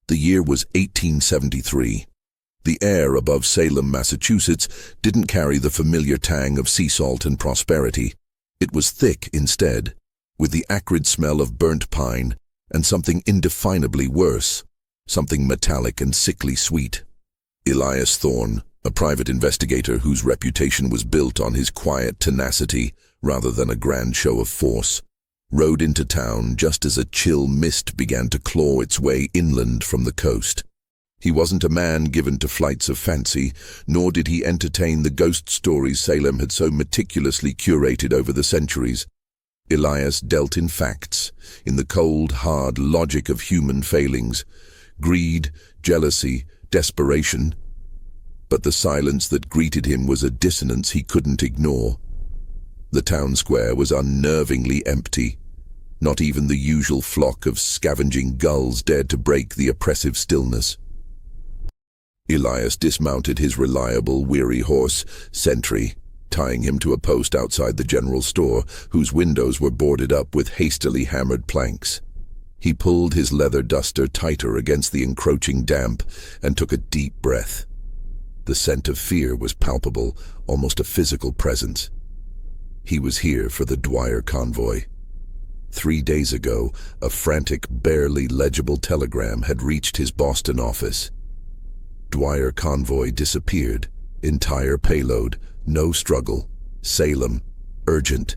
The year was 1873. The air above Salem, Massachusetts, didn't carry the familiar tang of sea salt and prosperity. It was thick instead, with the acrid smell of burnt pine and something indefinably worse, something metallic and sickly sweet. Elias Thorne, a private investigator whose reputation was built on his quiet tenacity rather than a grand show of force, rode into town just as a chill mist began to claw its way inland from the coast. He wasn't a man given to flights of fancy, nor did he entertain the ghost stories Salem had so meticulously curated over the centuries. Elias dealt in facts, in the cold, hard logic of human failings, greed, jealousy, desperation. But the silence that greeted him was a dissonance he couldn't ignore. The town square was unnervingly empty. Not even the usual flock of scavenging gulls dared to break the oppressive stillness. Elias dismounted his reliable, weary horse, Sentry, tying him to a post outside the general store, whose windows were boarded up with hastily hammered planks. He pulled his leather duster tighter against the encroaching damp and took a deep breath. The scent of fear was palpable, almost a physical presence. He was here for the Dwyer Convoy. 3 days ago, a frantic, barely legible telegram had reached his Boston office. Dwyer Convoy disappeared. Entire payload, no struggle. Salem, urgent.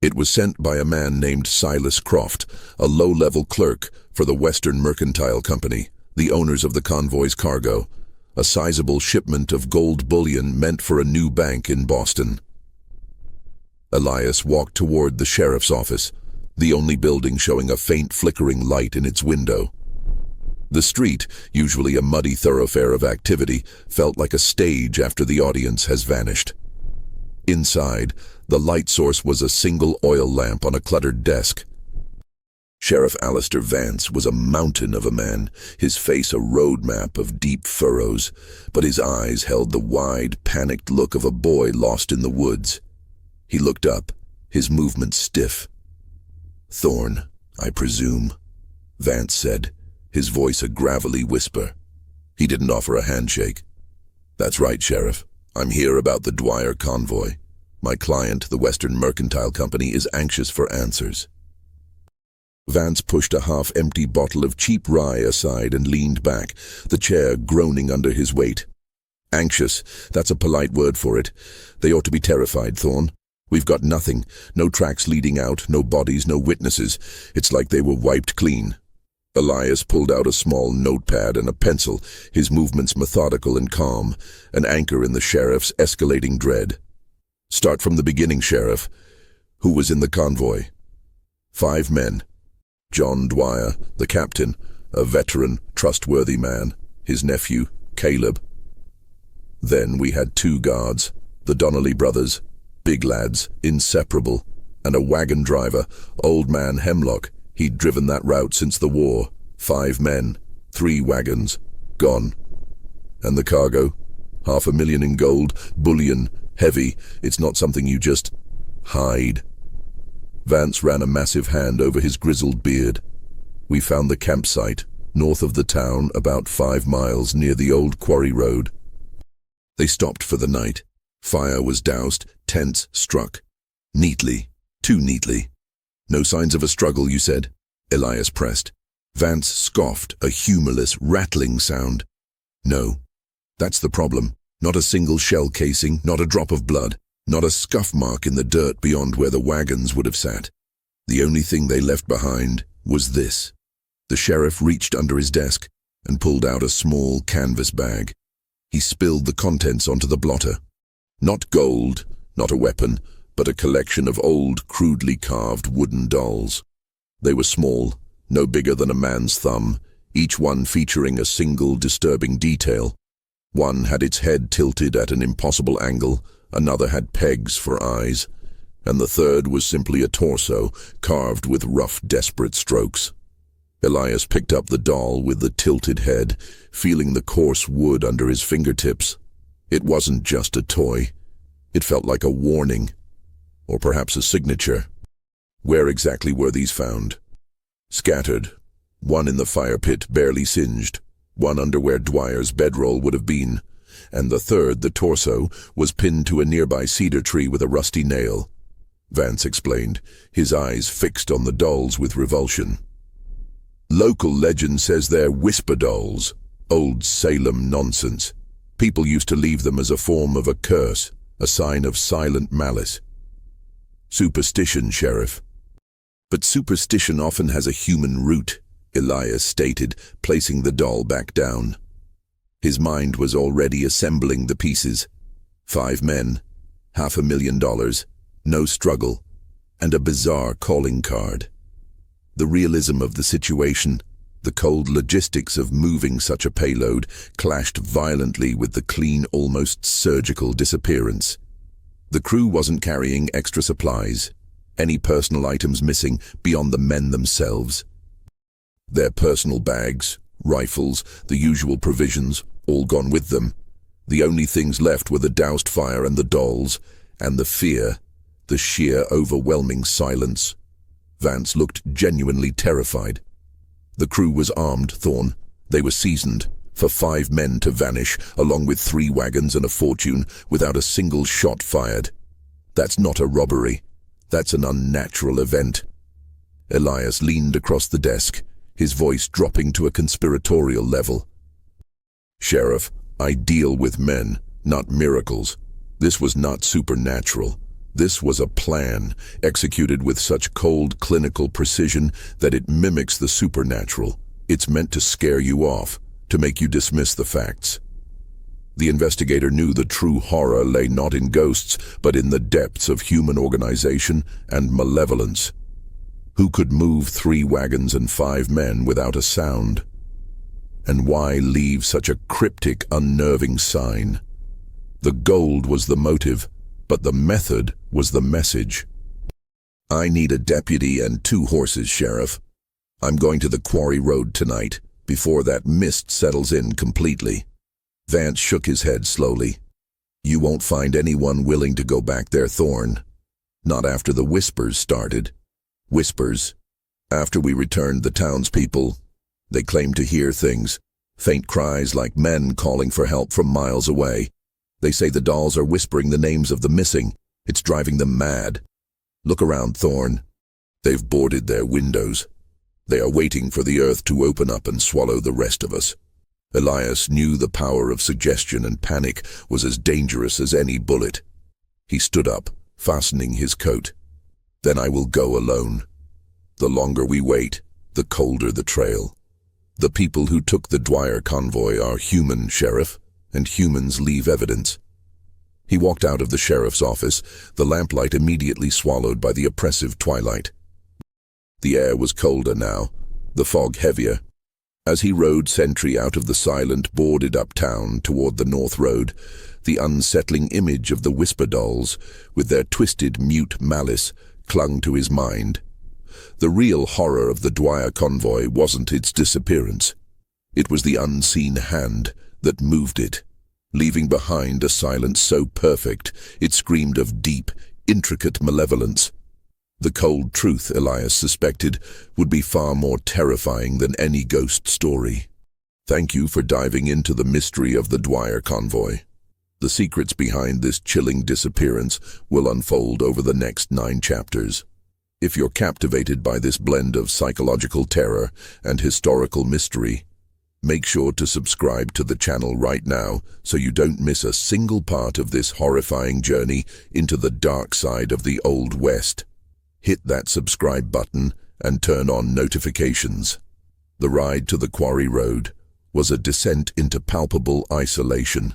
It was sent by a man named Silas Croft, a low-level clerk for the Western Mercantile Company, the owners of the convoy's cargo, a sizable shipment of gold bullion meant for a new bank in Boston. Elias walked toward the sheriff's office, the only building showing a faint flickering light in its window. The street, usually a muddy thoroughfare of activity, felt like a stage after the audience has vanished. Inside, the light source was a single oil lamp on a cluttered desk. Sheriff Alistair Vance was a mountain of a man, his face a road map of deep furrows, but his eyes held the wide, panicked look of a boy lost in the woods. He looked up, his movements stiff. "Thorne, I presume," Vance said, his voice a gravelly whisper. He didn't offer a handshake. "That's right, Sheriff. I'm here about the Dwyer Convoy. My client, the Western Mercantile Company, is anxious for answers." Vance pushed a half-empty bottle of cheap rye aside and leaned back, the chair groaning under his weight. "Anxious, that's a polite word for it. They ought to be terrified, Thorne. We've got nothing. No tracks leading out, no bodies, no witnesses. It's like they were wiped clean." Elias pulled out a small notepad and a pencil, his movements methodical and calm, an anchor in the sheriff's escalating dread. "Start from the beginning, Sheriff. Who was in the convoy?" 5 men. John Dwyer, the captain, a veteran, trustworthy man. His nephew, Caleb. Then we had 2 guards, the Donnelly brothers, big lads, inseparable, and a wagon driver, old man Hemlock. He'd driven that route since the war. 5 men, 3 wagons, gone. And the cargo? $500,000 in gold, bullion, heavy. It's not something you just hide. Vance ran a massive hand over his grizzled beard. "We found the campsite, north of the town, about 5 miles near the old quarry road." They stopped for the night. Fire was doused, tents struck. Neatly, too neatly. "No signs of a struggle, you said?" Elias pressed. Vance scoffed, a humorless, rattling sound. "No. That's the problem. Not a single shell casing, not a drop of blood, not a scuff mark in the dirt beyond where the wagons would have sat. The only thing they left behind was this." The sheriff reached under his desk and pulled out a small canvas bag. He spilled the contents onto the blotter. Not gold, not a weapon, but a collection of old, crudely carved wooden dolls. They were small, no bigger than a man's thumb, each one featuring a single disturbing detail. One had its head tilted at an impossible angle, another had pegs for eyes, and the third was simply a torso, carved with rough, desperate strokes. Elias picked up the doll with the tilted head, feeling the coarse wood under his fingertips. It wasn't just a toy. It felt like a warning. Or perhaps a signature. Where exactly were these found? Scattered. one in the fire pit barely singed, one under where Dwyer's bedroll would have been, and the third, the torso, was pinned to a nearby cedar tree with a rusty nail. Vance explained, his eyes fixed on the dolls with revulsion. Local legend says they're whisper dolls, old Salem nonsense. People used to leave them as a form of a curse, a sign of silent malice. Superstition, Sheriff. But superstition often has a human root, Elias stated, placing the doll back down. His mind was already assembling the pieces. 5 men, $500,000, no struggle, and a bizarre calling card. The realism of the situation, the cold logistics of moving such a payload, clashed violently with the clean, almost surgical disappearance. The crew wasn't carrying extra supplies, any personal items missing beyond the men themselves. Their personal bags, rifles, the usual provisions, all gone with them. The only things left were the doused fire and the dolls, and the fear, the sheer overwhelming silence. Vance looked genuinely terrified. The crew was armed, Thorne. They were seasoned. For 5 men to vanish, along with 3 wagons and a fortune, without a single shot fired. That's not a robbery. That's an unnatural event. Elias leaned across the desk, his voice dropping to a conspiratorial level. Sheriff, I deal with men, not miracles. This was not supernatural. This was a plan, executed with such cold clinical precision that it mimics the supernatural. It's meant to scare you off, to make you dismiss the facts. The investigator knew the true horror lay not in ghosts, but in the depths of human organization and malevolence. Who could move 3 wagons and 5 men without a sound? And why leave such a cryptic, unnerving sign? The gold was the motive, but the method was the message. I need a deputy and 2 horses, Sheriff. I'm going to the quarry road tonight, before that mist settles in completely. Vance shook his head slowly. You won't find anyone willing to go back there, Thorne. Not after the whispers started. Whispers. After we returned the townspeople, they claimed to hear things. Faint cries like men calling for help from miles away. They say the dolls are whispering the names of the missing. It's driving them mad. Look around, Thorne. They've boarded their windows. They are waiting for the earth to open up and swallow the rest of us. Elias knew the power of suggestion, and panic was as dangerous as any bullet. He stood up, fastening his coat. Then I will go alone. The longer we wait, the colder the trail. The people who took the Dwyer Convoy are human, Sheriff, and humans leave evidence. He walked out of the sheriff's office, the lamplight immediately swallowed by the oppressive twilight. The air was colder now, the fog heavier. As he rode sentry out of the silent, boarded-up town toward the North Road, the unsettling image of the whisper dolls, with their twisted, mute malice, clung to his mind. The real horror of the Dwyer Convoy wasn't its disappearance. It was the unseen hand that moved it, leaving behind a silence so perfect it screamed of deep, intricate malevolence. The cold truth, Elias suspected, would be far more terrifying than any ghost story. Thank you for diving into the mystery of the Dwyer Convoy. The secrets behind this chilling disappearance will unfold over the next 9 chapters. If you're captivated by this blend of psychological terror and historical mystery, make sure to subscribe to the channel right now so you don't miss a single part of this horrifying journey into the dark side of the Old West. Hit that subscribe button and turn on notifications. The ride to the quarry road was a descent into palpable isolation.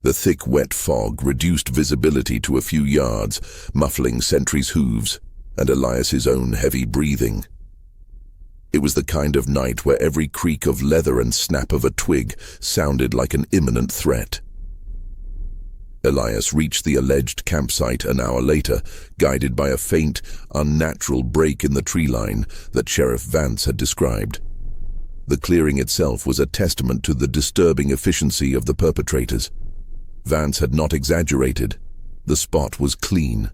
The thick, wet fog reduced visibility to a few yards, muffling sentries' hooves and Elias's own heavy breathing. It was the kind of night where every creak of leather and snap of a twig sounded like an imminent threat. Elias reached the alleged campsite an hour later, guided by a faint, unnatural break in the tree line that Sheriff Vance had described. The clearing itself was a testament to the disturbing efficiency of the perpetrators. Vance had not exaggerated. The spot was clean.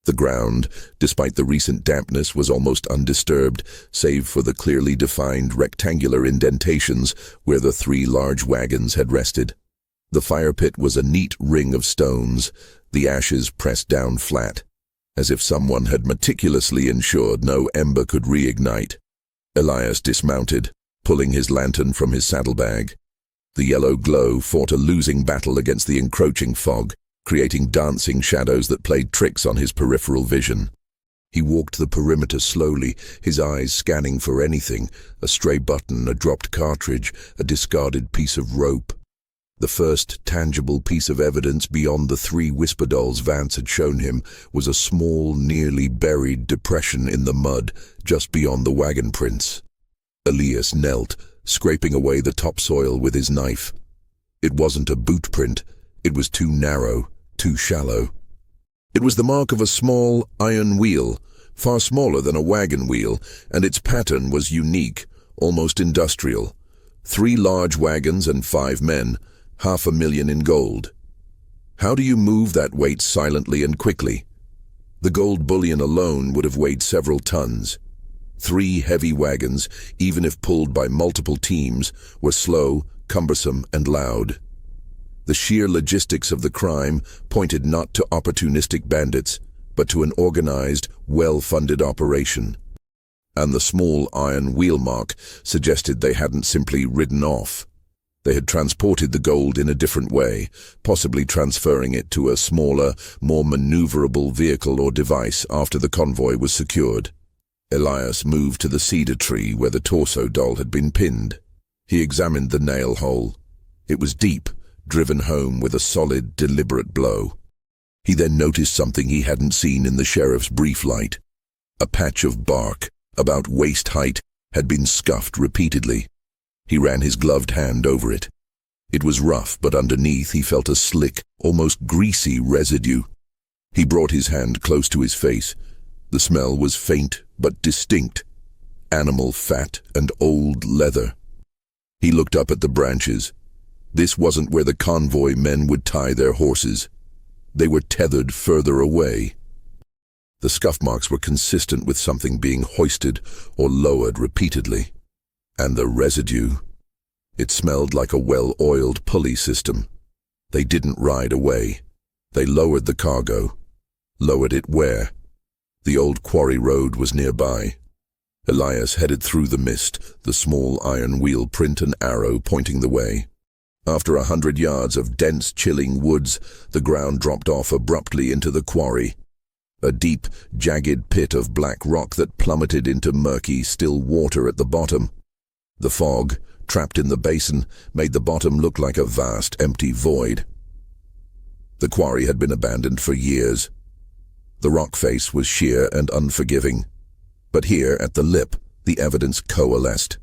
The ground, despite the recent dampness, was almost undisturbed, save for the clearly defined rectangular indentations where the 3 large wagons had rested. The fire pit was a neat ring of stones, the ashes pressed down flat, as if someone had meticulously ensured no ember could reignite. Elias dismounted, pulling his lantern from his saddlebag. The yellow glow fought a losing battle against the encroaching fog, creating dancing shadows that played tricks on his peripheral vision. He walked the perimeter slowly, his eyes scanning for anything, a stray button, a dropped cartridge, a discarded piece of rope. The first tangible piece of evidence beyond the 3 whisper dolls Vance had shown him was a small, nearly buried depression in the mud just beyond the wagon prints. Elias knelt, scraping away the topsoil with his knife. It wasn't a boot print. It was too narrow, too shallow. It was the mark of a small iron wheel, far smaller than a wagon wheel, and its pattern was unique, almost industrial. 3 large wagons and 5 men, $500,000 in gold. How do you move that weight silently and quickly? The gold bullion alone would have weighed several tons. 3 heavy wagons, even if pulled by multiple teams, were slow, cumbersome, and loud. The sheer logistics of the crime pointed not to opportunistic bandits, but to an organized, well-funded operation. And the small iron wheel mark suggested they hadn't simply ridden off. They had transported the gold in a different way, possibly transferring it to a smaller, more maneuverable vehicle or device after the convoy was secured. Elias moved to the cedar tree where the torso doll had been pinned. He examined the nail hole. It was deep, driven home with a solid, deliberate blow. He then noticed something he hadn't seen in the sheriff's brief light. A patch of bark, about waist height, had been scuffed repeatedly. He ran his gloved hand over it. It was rough, but underneath he felt a slick, almost greasy residue. He brought his hand close to his face. The smell was faint but distinct. Animal fat and old leather. He looked up at the branches. This wasn't where the convoy men would tie their horses. They were tethered further away. The scuff marks were consistent with something being hoisted or lowered repeatedly. And the residue. It smelled like a well-oiled pulley system. They didn't ride away. They lowered the cargo. Lowered it where? The old quarry road was nearby. Elias headed through the mist, the small iron wheel print an arrow pointing the way. After 100 yards of dense, chilling woods, the ground dropped off abruptly into the quarry. A deep, jagged pit of black rock that plummeted into murky, still water at the bottom. The fog, trapped in the basin, made the bottom look like a vast, empty void. The quarry had been abandoned for years. The rock face was sheer and unforgiving. But here, at the lip, the evidence coalesced.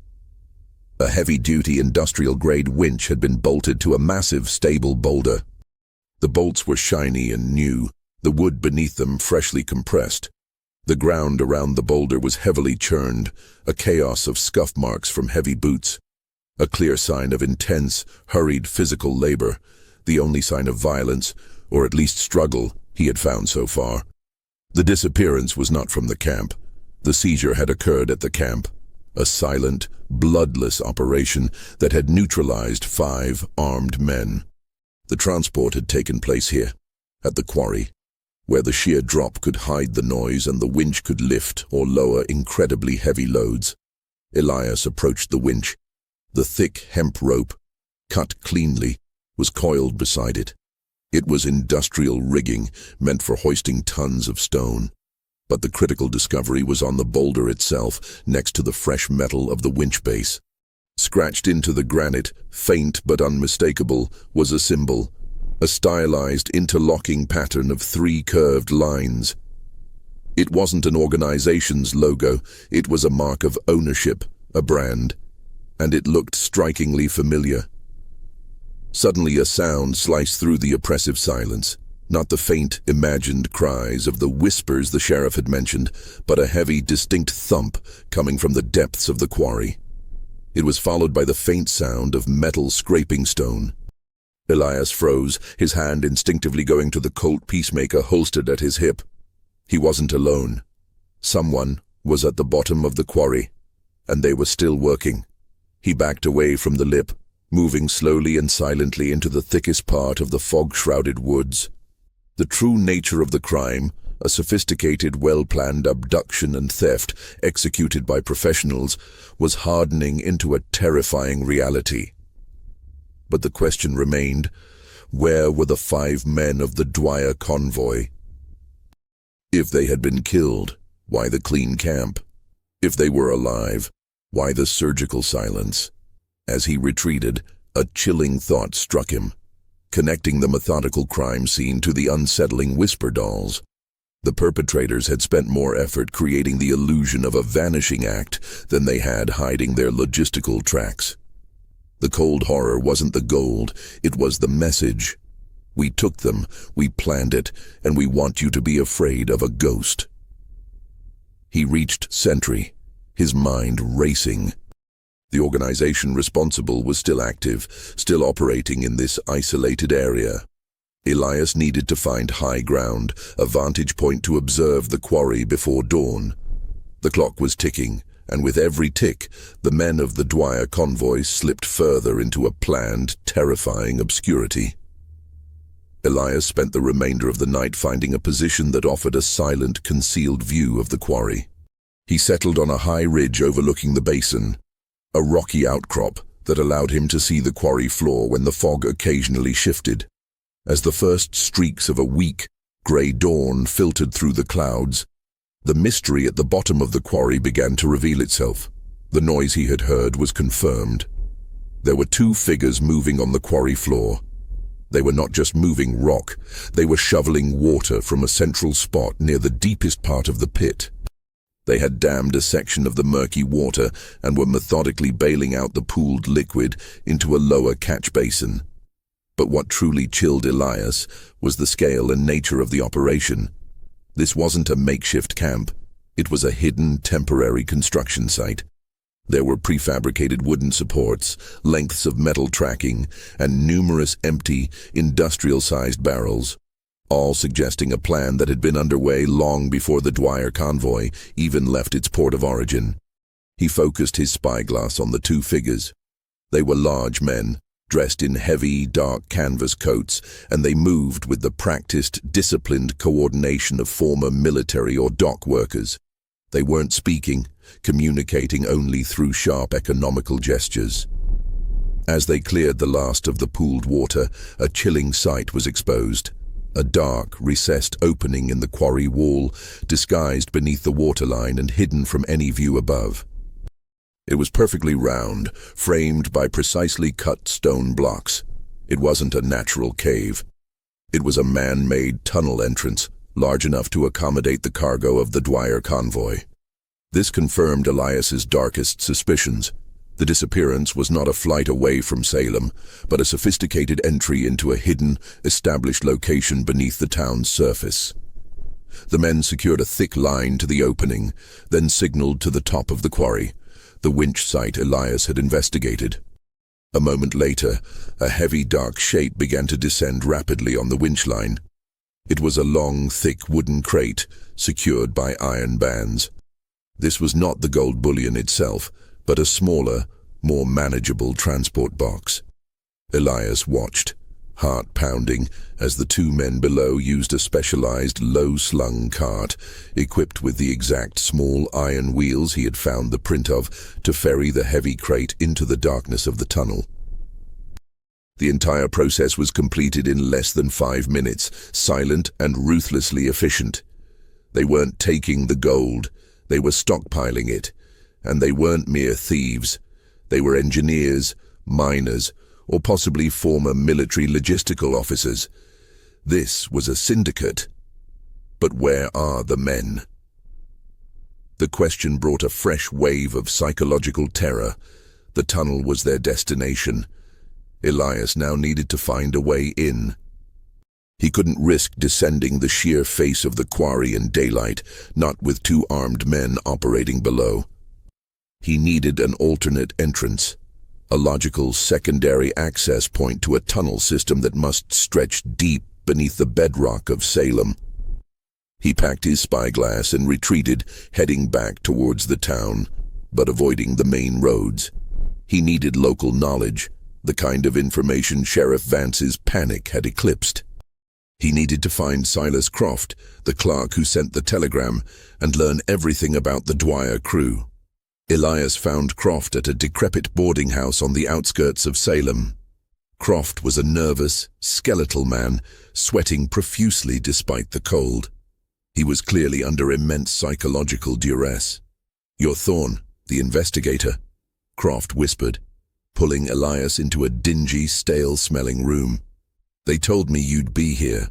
A heavy-duty industrial-grade winch had been bolted to a massive, stable boulder. The bolts were shiny and new, the wood beneath them freshly compressed. The ground around the boulder was heavily churned, a chaos of scuff marks from heavy boots. A clear sign of intense, hurried physical labor, the only sign of violence, or at least struggle, he had found so far. The disappearance was not from the camp. The seizure had occurred at the camp, a silent, bloodless operation that had neutralized 5 armed men. The transport had taken place here, at the quarry, where the sheer drop could hide the noise and the winch could lift or lower incredibly heavy loads. Elias approached the winch. The thick hemp rope, cut cleanly, was coiled beside it. It was industrial rigging meant for hoisting tons of stone. But the critical discovery was on the boulder itself, next to the fresh metal of the winch base. Scratched into the granite, faint but unmistakable, was a symbol. A stylized, interlocking pattern of 3 curved lines. It wasn't an organization's logo, it was a mark of ownership, a brand, and it looked strikingly familiar. Suddenly a sound sliced through the oppressive silence, not the faint, imagined cries of the whispers the sheriff had mentioned, but a heavy, distinct thump coming from the depths of the quarry. It was followed by the faint sound of metal scraping stone. Elias froze, his hand instinctively going to the Colt Peacemaker holstered at his hip. He wasn't alone. Someone was at the bottom of the quarry, and they were still working. He backed away from the lip, moving slowly and silently into the thickest part of the fog-shrouded woods. The true nature of the crime, a sophisticated, well-planned abduction and theft executed by professionals, was hardening into a terrifying reality. But the question remained, where were the 5 men of the Dwyer Convoy? If they had been killed, why the clean camp? If they were alive, why the surgical silence? As he retreated, a chilling thought struck him, connecting the methodical crime scene to the unsettling whisper dolls. The perpetrators had spent more effort creating the illusion of a vanishing act than they had hiding their logistical tracks. The cold horror wasn't the gold, it was the message. We took them, we planned it, and we want you to be afraid of a ghost. He reached Sentry, his mind racing. The organization responsible was still active, still operating in this isolated area. Elias needed to find high ground, a vantage point to observe the quarry before dawn. The clock was ticking, and with every tick, the men of the Dwyer Convoy slipped further into a planned, terrifying obscurity. Elias spent the remainder of the night finding a position that offered a silent, concealed view of the quarry. He settled on a high ridge overlooking the basin, a rocky outcrop that allowed him to see the quarry floor when the fog occasionally shifted. As the first streaks of a weak, grey dawn filtered through the clouds, the mystery at the bottom of the quarry began to reveal itself. The noise he had heard was confirmed. There were 2 figures moving on the quarry floor. They were not just moving rock, they were shoveling water from a central spot near the deepest part of the pit. They had dammed a section of the murky water and were methodically bailing out the pooled liquid into a lower catch basin. But what truly chilled Elias was the scale and nature of the operation. This wasn't a makeshift camp. It was a hidden, temporary construction site. There were prefabricated wooden supports, lengths of metal tracking, and numerous empty, industrial-sized barrels, all suggesting a plan that had been underway long before the Dwyer Convoy even left its port of origin. He focused his spyglass on the 2 figures. They were large men, dressed in heavy, dark canvas coats, and they moved with the practiced, disciplined coordination of former military or dock workers. They weren't speaking, communicating only through sharp economical gestures. As they cleared the last of the pooled water, a chilling sight was exposed. A dark, recessed opening in the quarry wall, disguised beneath the waterline and hidden from any view above. It was perfectly round, framed by precisely cut stone blocks. It wasn't a natural cave. It was a man-made tunnel entrance, large enough to accommodate the cargo of the Dwyer Convoy. This confirmed Elias's darkest suspicions. The disappearance was not a flight away from Salem, but a sophisticated entry into a hidden, established location beneath the town's surface. The men secured a thick line to the opening, then signaled to the top of the quarry, the winch site Elias had investigated. A moment later, a heavy dark shape began to descend rapidly on the winch line. It was a long, thick wooden crate, secured by iron bands. This was not the gold bullion itself, but a smaller, more manageable transport box. Elias watched, heart pounding, as the 2 men below used a specialized low-slung cart, equipped with the exact small iron wheels he had found the print of, to ferry the heavy crate into the darkness of the tunnel. The entire process was completed in less than 5 minutes, silent and ruthlessly efficient. They weren't taking the gold, they were stockpiling it, and they weren't mere thieves. They were engineers, miners, or possibly former military logistical officers. This was a syndicate. But where are the men? The question brought a fresh wave of psychological terror. The tunnel was their destination. Elias now needed to find a way in. He couldn't risk descending the sheer face of the quarry in daylight, not with 2 armed men operating below. He needed an alternate entrance, a logical secondary access point to a tunnel system that must stretch deep beneath the bedrock of Salem. He packed his spyglass and retreated, heading back towards the town, but avoiding the main roads. He needed local knowledge, the kind of information Sheriff Vance's panic had eclipsed. He needed to find Silas Croft, the clerk who sent the telegram, and learn everything about the Dwyer crew. Elias found Croft at a decrepit boarding house on the outskirts of Salem. Croft was a nervous, skeletal man, sweating profusely despite the cold. He was clearly under immense psychological duress. "You're Thorne, the investigator," Croft whispered, pulling Elias into a dingy, stale-smelling room. "They told me you'd be here.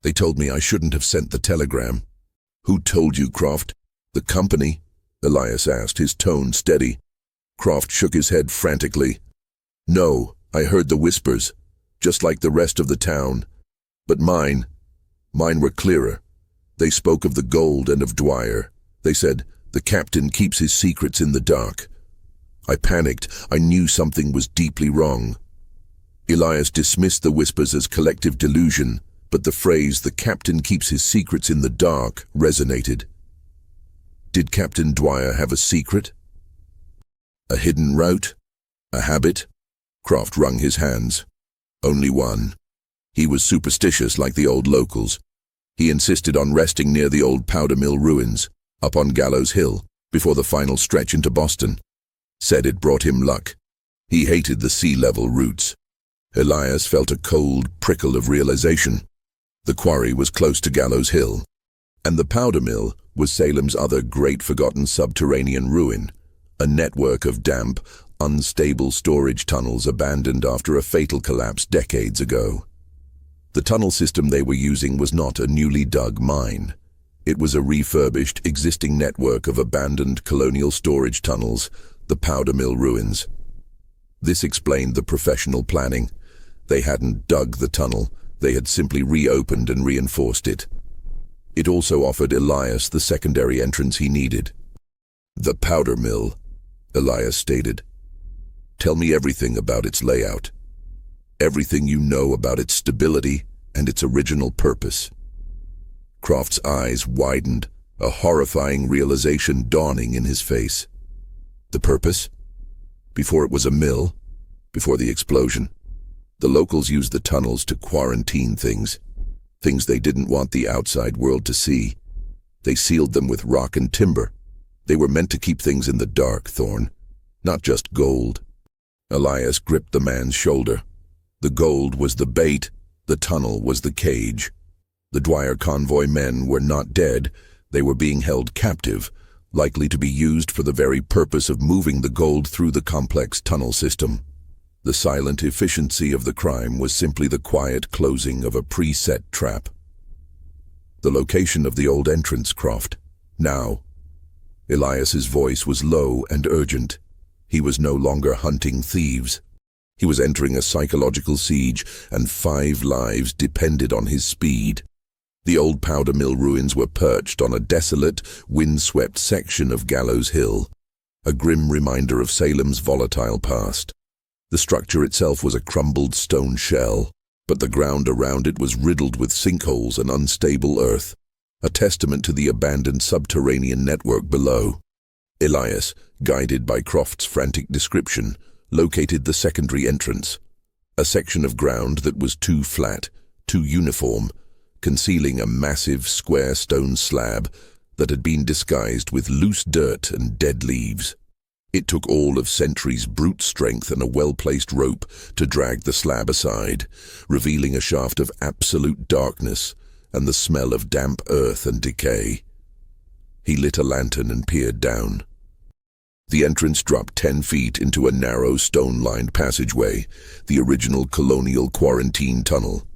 They told me I shouldn't have sent the telegram." "Who told you, Croft?" "The company," Elias asked, his tone steady. Croft shook his head frantically. "No, I heard the whispers, just like the rest of the town. But mine were clearer. They spoke of the gold and of Dwyer. They said, the captain keeps his secrets in the dark. I panicked. I knew something was deeply wrong." Elias dismissed the whispers as collective delusion, but the phrase, "the captain keeps his secrets in the dark," resonated. Did Captain Dwyer have a secret? A hidden route? A habit? Croft wrung his hands. Only one. He was superstitious like the old locals. He insisted on resting near the old powder mill ruins, up on Gallows Hill, before the final stretch into Boston. Said it brought him luck. He hated the sea-level routes. Elias felt a cold prickle of realization. The quarry was close to Gallows Hill, and the powder mill was Salem's other great forgotten subterranean ruin, a network of damp, unstable storage tunnels abandoned after a fatal collapse decades ago. The tunnel system they were using was not a newly dug mine. It was a refurbished, existing network of abandoned colonial storage tunnels, the powder mill ruins. This explained the professional planning. They hadn't dug the tunnel, they had simply reopened and reinforced it. It also offered Elias the secondary entrance he needed. "The powder mill," Elias stated. "Tell me everything about its layout. Everything you know about its stability and its original purpose." Croft's eyes widened, a horrifying realization dawning in his face. The purpose? Before it was a mill, before the explosion, the locals used the tunnels to quarantine things they didn't want the outside world to see. They sealed them with rock and timber. They were meant to keep things in the dark, Thorne, not just gold. Elias gripped the man's shoulder. The gold was the bait, the tunnel was the cage. The Dwyer Convoy men were not dead, they were being held captive, likely to be used for the very purpose of moving the gold through the complex tunnel system. The silent efficiency of the crime was simply the quiet closing of a preset trap. The location of the old entrance, Croft. Now. Elias's voice was low and urgent. He was no longer hunting thieves. He was entering a psychological siege, and 5 lives depended on his speed. The old powder mill ruins were perched on a desolate, wind-swept section of Gallows Hill, a grim reminder of Salem's volatile past. The structure itself was a crumbled stone shell, but the ground around it was riddled with sinkholes and unstable earth, a testament to the abandoned subterranean network below. Elias, guided by Croft's frantic description, located the secondary entrance, a section of ground that was too flat, too uniform, concealing a massive square stone slab that had been disguised with loose dirt and dead leaves. It took all of centuries' brute strength and a well-placed rope to drag the slab aside, revealing a shaft of absolute darkness and the smell of damp earth and decay. He lit a lantern and peered down. The entrance dropped 10 feet into a narrow stone-lined passageway, the original colonial quarantine tunnel.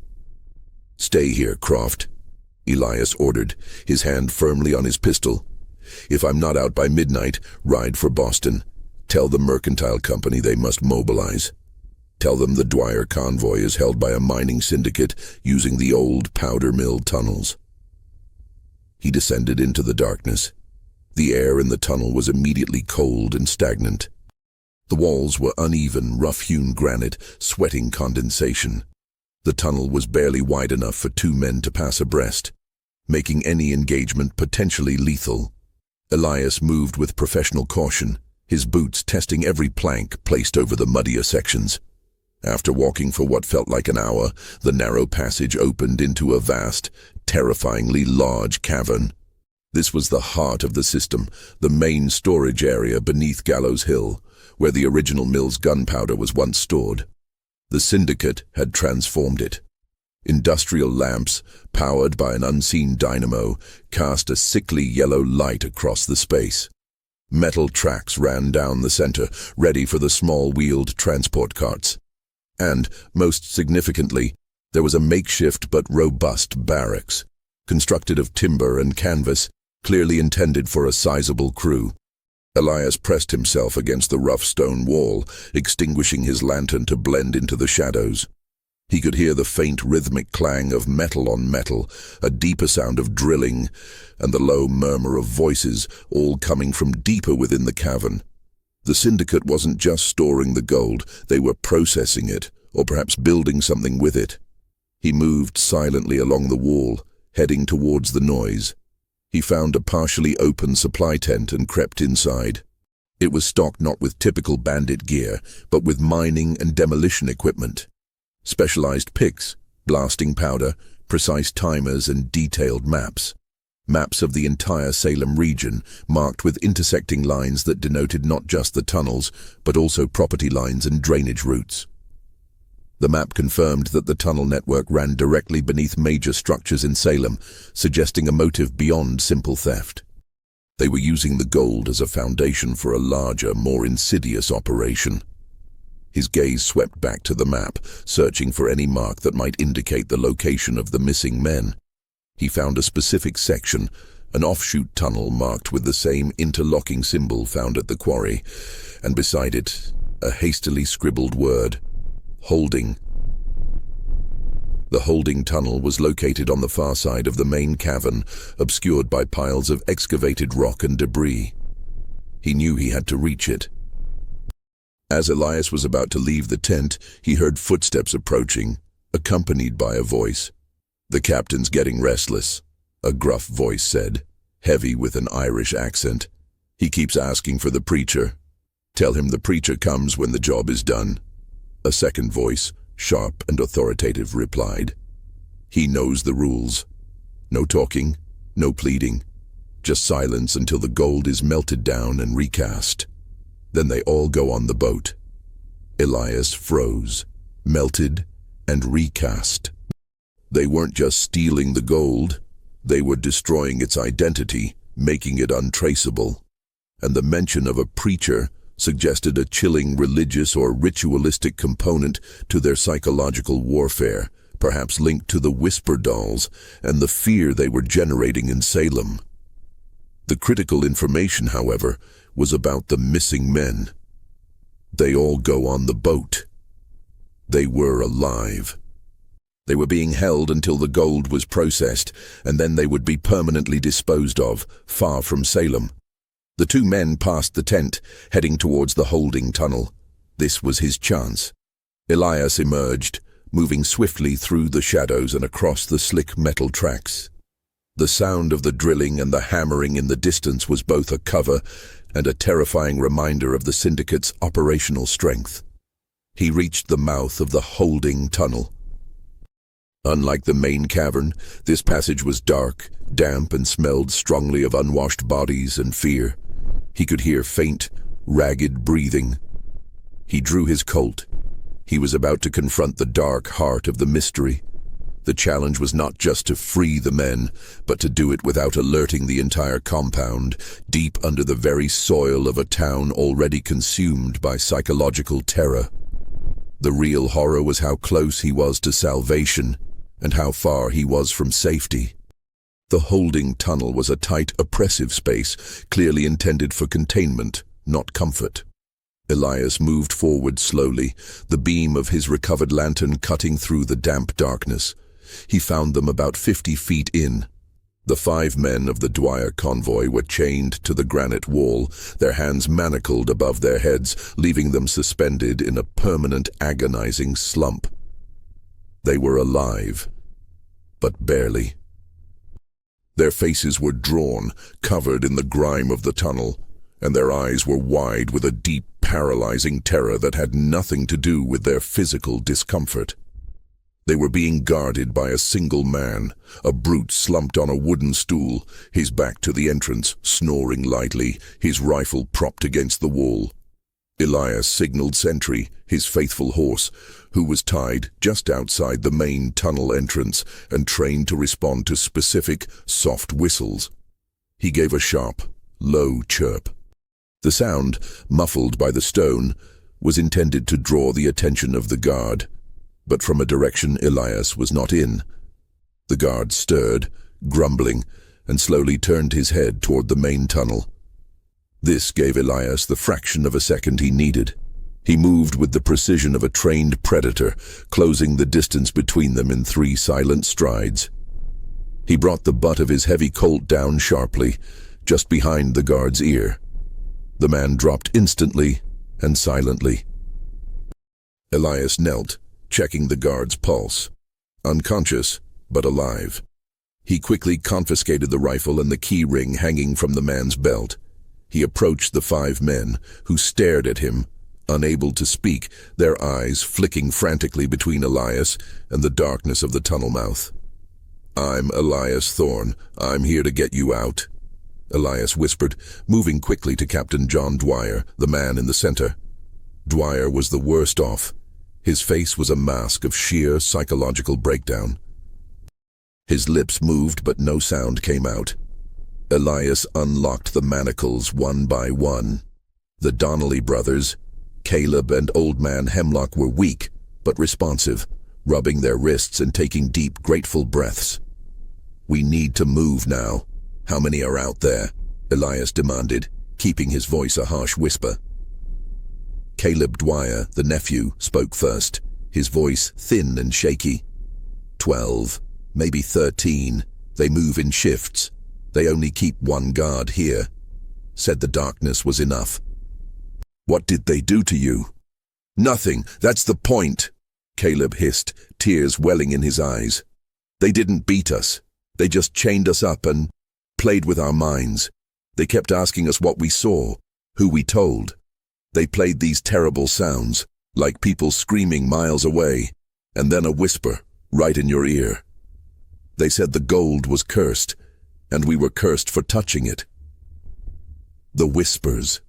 "Stay here, Croft," Elias ordered, his hand firmly on his pistol. "If I'm not out by midnight, ride for Boston. Tell the mercantile company they must mobilize. Tell them the Dwyer Convoy is held by a mining syndicate using the old powder mill tunnels." He descended into the darkness. The air in the tunnel was immediately cold and stagnant. The walls were uneven, rough-hewn granite, sweating condensation. The tunnel was barely wide enough for 2 men to pass abreast. making any engagement potentially lethal. Elias moved with professional caution, his boots testing every plank placed over the muddier sections. After walking for what felt like an hour, the narrow passage opened into a vast, terrifyingly large cavern. This was the heart of the system, the main storage area beneath Gallows Hill, where the original mill's gunpowder was once stored. The Syndicate had transformed it. Industrial lamps, powered by an unseen dynamo, cast a sickly yellow light across the space. Metal tracks ran down the center, ready for the small-wheeled transport carts. And, most significantly, there was a makeshift but robust barracks, constructed of timber and canvas, clearly intended for a sizable crew. Elias pressed himself against the rough stone wall, extinguishing his lantern to blend into the shadows. He could hear the faint rhythmic clang of metal on metal, a deeper sound of drilling, and the low murmur of voices, all coming from deeper within the cavern. The Syndicate wasn't just storing the gold, they were processing it, or perhaps building something with it. He moved silently along the wall, heading towards the noise. He found a partially open supply tent and crept inside. It was stocked not with typical bandit gear, but with mining and demolition equipment. Specialized picks, blasting powder, precise timers, and detailed maps. Maps of the entire Salem region, marked with intersecting lines that denoted not just the tunnels, but also property lines and drainage routes. The map confirmed that the tunnel network ran directly beneath major structures in Salem, suggesting a motive beyond simple theft. They were using the gold as a foundation for a larger, more insidious operation. His gaze swept back to the map, searching for any mark that might indicate the location of the missing men. He found a specific section, an offshoot tunnel marked with the same interlocking symbol found at the quarry, and beside it, a hastily scribbled word: holding. The holding tunnel was located on the far side of the main cavern, obscured by piles of excavated rock and debris. He knew he had to reach it. As Elias was about to leave the tent, he heard footsteps approaching, accompanied by a voice. "The captain's getting restless," a gruff voice said, heavy with an Irish accent. "He keeps asking for the preacher. Tell him the preacher comes when the job is done." A second voice, sharp and authoritative, replied. "He knows the rules. No talking, no pleading. Just silence until the gold is melted down and recast. Then they all go on the boat." Elias froze, melted, and recast. They weren't just stealing the gold, they were destroying its identity, making it untraceable. And the mention of a preacher suggested a chilling religious or ritualistic component to their psychological warfare, perhaps linked to the whisper dolls and the fear they were generating in Salem. The critical information, however, was about the missing men. They all go on the boat. They were alive. They were being held until the gold was processed, and then they would be permanently disposed of, far from Salem. The two men passed the tent, heading towards the holding tunnel. This was his chance. Elias emerged, moving swiftly through the shadows and across the slick metal tracks. The sound of the drilling and the hammering in the distance was both a cover and a terrifying reminder of the Syndicate's operational strength. He reached the mouth of the holding tunnel. Unlike the main cavern, this passage was dark, damp, and smelled strongly of unwashed bodies and fear. He could hear faint, ragged breathing. He drew his Colt. He was about to confront the dark heart of the mystery. The challenge was not just to free the men, but to do it without alerting the entire compound, deep under the very soil of a town already consumed by psychological terror. The real horror was how close he was to salvation, and how far he was from safety. The holding tunnel was a tight, oppressive space, clearly intended for containment, not comfort. Elias moved forward slowly, the beam of his recovered lantern cutting through the damp darkness. He found them about 50 feet in. The 5 men of the Dwyer Convoy were chained to the granite wall, their hands manacled above their heads, leaving them suspended in a permanent, agonizing slump. They were alive, but barely. Their faces were drawn, covered in the grime of the tunnel, and their eyes were wide with a deep, paralyzing terror that had nothing to do with their physical discomfort. They were being guarded by a single man, a brute slumped on a wooden stool, his back to the entrance, snoring lightly, his rifle propped against the wall. Elias signaled sentry, his faithful horse, who was tied just outside the main tunnel entrance and trained to respond to specific, soft whistles. He gave a sharp, low chirp. The sound, muffled by the stone, was intended to draw the attention of the guard, but from a direction Elias was not in. The guard stirred, grumbling, and slowly turned his head toward the main tunnel. This gave Elias the fraction of a second he needed. He moved with the precision of a trained predator, closing the distance between them in 3 silent strides. He brought the butt of his heavy Colt down sharply, just behind the guard's ear. The man dropped instantly and silently. Elias knelt, checking the guard's pulse. Unconscious, but alive. He quickly confiscated the rifle and the key ring hanging from the man's belt. He approached the 5 men, who stared at him, unable to speak, their eyes flicking frantically between Elias and the darkness of the tunnel mouth. "I'm Elias Thorne. I'm here to get you out," Elias whispered, moving quickly to Captain John Dwyer, the man in the center. Dwyer was the worst off. His face was a mask of sheer psychological breakdown. His lips moved, but no sound came out. Elias unlocked the manacles one by one. The Donnelly brothers, Caleb and Old Man Hemlock, were weak, but responsive, rubbing their wrists and taking deep, grateful breaths. "We need to move now. How many are out there?" Elias demanded, keeping his voice a harsh whisper. Caleb Dwyer, the nephew, spoke first, his voice thin and shaky. 12, maybe 13. They move in shifts. They only keep one guard here. Said the darkness was enough. "What did they do to you?" "Nothing, that's the point," Caleb hissed, tears welling in his eyes. "They didn't beat us. They just chained us up and played with our minds. They kept asking us what we saw, who we told. They played these terrible sounds, like people screaming miles away, and then a whisper right in your ear. They said the gold was cursed, and we were cursed for touching it." The whispers.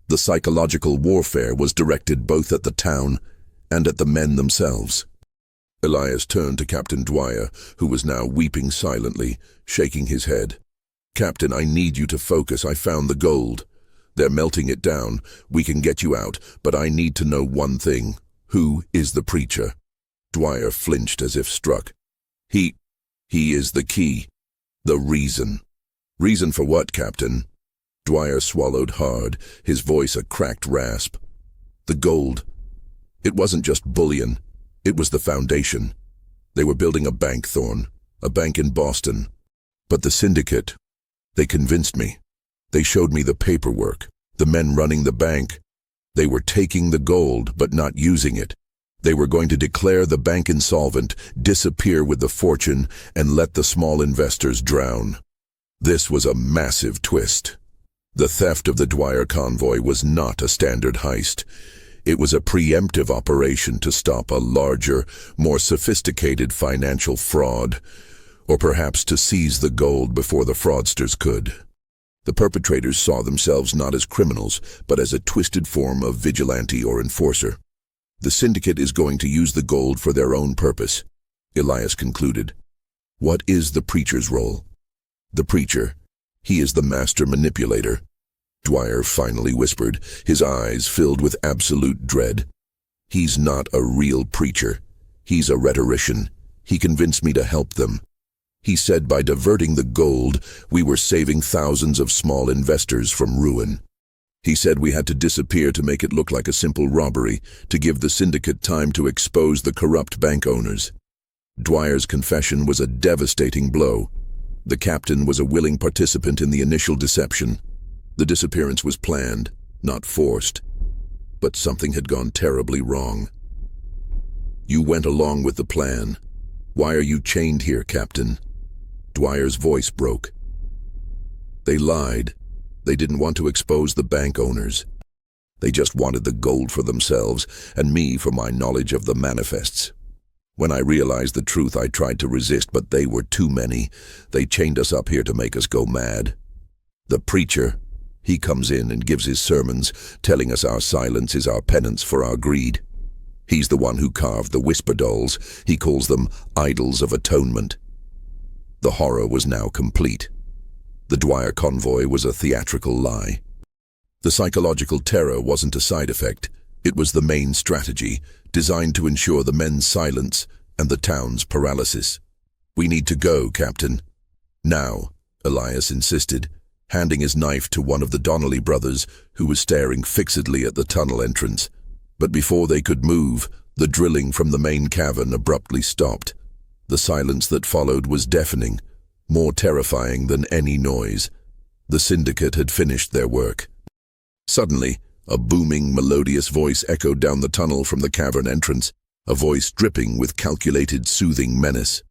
The psychological warfare was directed both at the town and at the men themselves. Elias turned to Captain Dwyer, who was now weeping silently, shaking his head. "Captain, I need you to focus. I found the gold. They're melting it down. We can get you out, but I need to know one thing. Who is the preacher?" Dwyer flinched as if struck. He is the key. The reason." "Reason for what, Captain?" Dwyer swallowed hard, his voice a cracked rasp. "The gold. It wasn't just bullion. It was the foundation. They were building a bank, Thorne. A bank in Boston. But the syndicate, they convinced me. They showed me the paperwork. The men running the bank. They were taking the gold, but not using it. They were going to declare the bank insolvent, disappear with the fortune, and let the small investors drown. This was a massive twist. The theft of the Dwyer Convoy was not a standard heist. It was a preemptive operation to stop a larger, more sophisticated financial fraud, or perhaps to seize the gold before the fraudsters could. The perpetrators saw themselves not as criminals, but as a twisted form of vigilante or enforcer. "The syndicate is going to use the gold for their own purpose," Elias concluded. "What is the preacher's role?" "The preacher. He is the master manipulator," Dwyer finally whispered, his eyes filled with absolute dread. "He's not a real preacher. He's a rhetorician. He convinced me to help them. He said by diverting the gold, we were saving thousands of small investors from ruin. He said we had to disappear to make it look like a simple robbery, to give the syndicate time to expose the corrupt bank owners." Dwyer's confession was a devastating blow. The captain was a willing participant in the initial deception. The disappearance was planned, not forced. But something had gone terribly wrong. "You went along with the plan. Why are you chained here, Captain?" Dwyer's voice broke. They lied. They didn't want to expose the bank owners. They just wanted the gold for themselves, and me for my knowledge of the manifests. When I realized the truth, I tried to resist, but they were too many. They chained us up here to make us go mad. The preacher, he comes in and gives his sermons, telling us our silence is our penance for our greed. He's the one who carved the whisper dolls. He calls them idols of atonement. The horror was now complete. The Dwyer Convoy was a theatrical lie. The psychological terror wasn't a side effect. It was the main strategy, designed to ensure the men's silence and the town's paralysis. "We need to go, Captain." "Now," Elias insisted, handing his knife to one of the Donnelly brothers, who was staring fixedly at the tunnel entrance. But before they could move, the drilling from the main cavern abruptly stopped. The silence that followed was deafening, more terrifying than any noise. The syndicate had finished their work. Suddenly, a booming, melodious voice echoed down the tunnel from the cavern entrance, a voice dripping with calculated, soothing menace.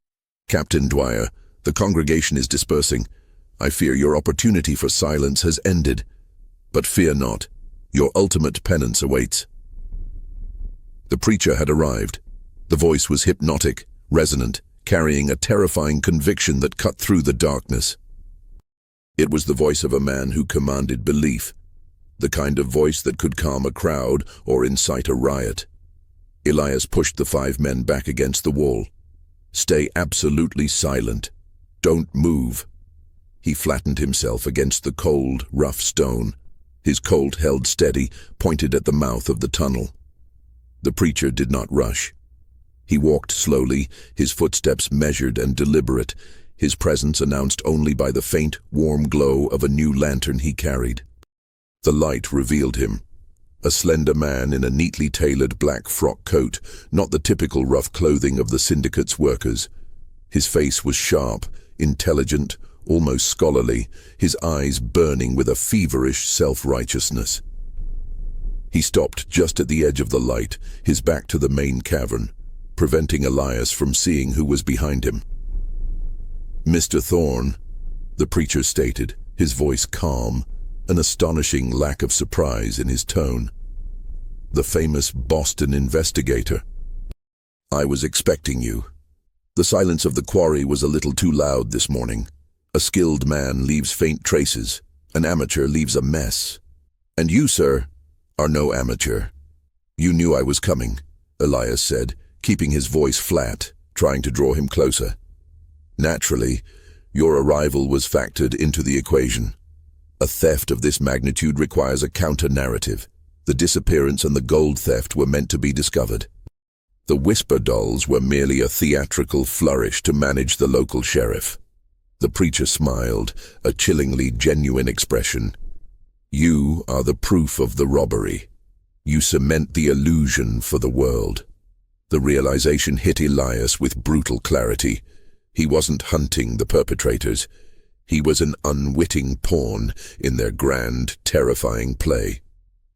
"Captain Dwyer, the congregation is dispersing. I fear your opportunity for silence has ended. But fear not. Your ultimate penance awaits." The preacher had arrived. The voice was hypnotic, resonant, carrying a terrifying conviction that cut through the darkness. It was the voice of a man who commanded belief, the kind of voice that could calm a crowd or incite a riot. Elias pushed the 5 men back against the wall. "Stay absolutely silent. Don't move." He flattened himself against the cold, rough stone. His Colt held steady, pointed at the mouth of the tunnel. The preacher did not rush. He walked slowly, his footsteps measured and deliberate, his presence announced only by the faint, warm glow of a new lantern he carried. The light revealed him, a slender man in a neatly tailored black frock coat, not the typical rough clothing of the syndicate's workers. His face was sharp, intelligent, almost scholarly, his eyes burning with a feverish self-righteousness. He stopped just at the edge of the light, his back to the main cavern, preventing Elias from seeing who was behind him. "Mr. Thorne," the preacher stated, his voice calm, an astonishing lack of surprise in his tone. "The famous Boston investigator. I was expecting you. The silence of the quarry was a little too loud this morning. A skilled man leaves faint traces. An amateur leaves a mess. And you, sir, are no amateur. You knew I was coming," Elias said, keeping his voice flat, trying to draw him closer. "Naturally, your arrival was factored into the equation. A theft of this magnitude requires a counter-narrative. The disappearance and the gold theft were meant to be discovered. The whisper dolls were merely a theatrical flourish to manage the local sheriff." The preacher smiled, a chillingly genuine expression. "You are the proof of the robbery. You cement the illusion for the world." The realization hit Elias with brutal clarity. He wasn't hunting the perpetrators. He was an unwitting pawn in their grand, terrifying play.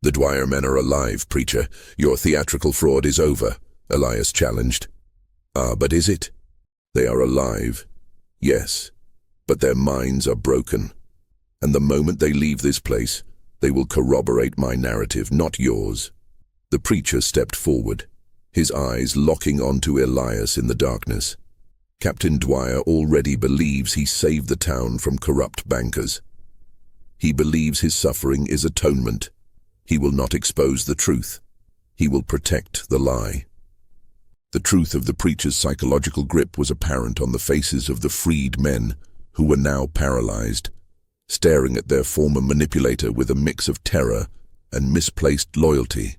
"The Dwyer men are alive, preacher. Your theatrical fraud is over," Elias challenged. "Ah, but is it? They are alive. Yes, but their minds are broken. And the moment they leave this place, they will corroborate my narrative, not yours." The preacher stepped forward, his eyes locking onto Elias in the darkness. "Captain Dwyer already believes he saved the town from corrupt bankers. He believes his suffering is atonement. He will not expose the truth. He will protect the lie." The truth of the preacher's psychological grip was apparent on the faces of the freed men, who were now paralyzed, staring at their former manipulator with a mix of terror and misplaced loyalty.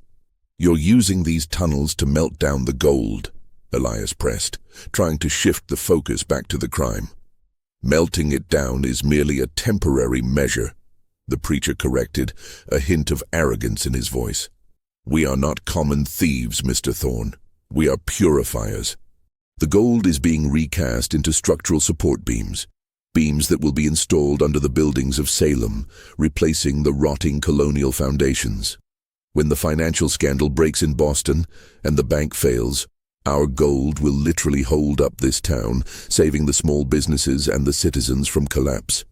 "You're using these tunnels to melt down the gold," Elias pressed, trying to shift the focus back to the crime. "Melting it down is merely a temporary measure," the preacher corrected, a hint of arrogance in his voice. "We are not common thieves, Mr. Thorne. We are purifiers. The gold is being recast into structural support beams, beams that will be installed under the buildings of Salem, replacing the rotting colonial foundations. When the financial scandal breaks in Boston and the bank fails, Our gold will literally hold up this town, saving the small businesses and the citizens from collapse.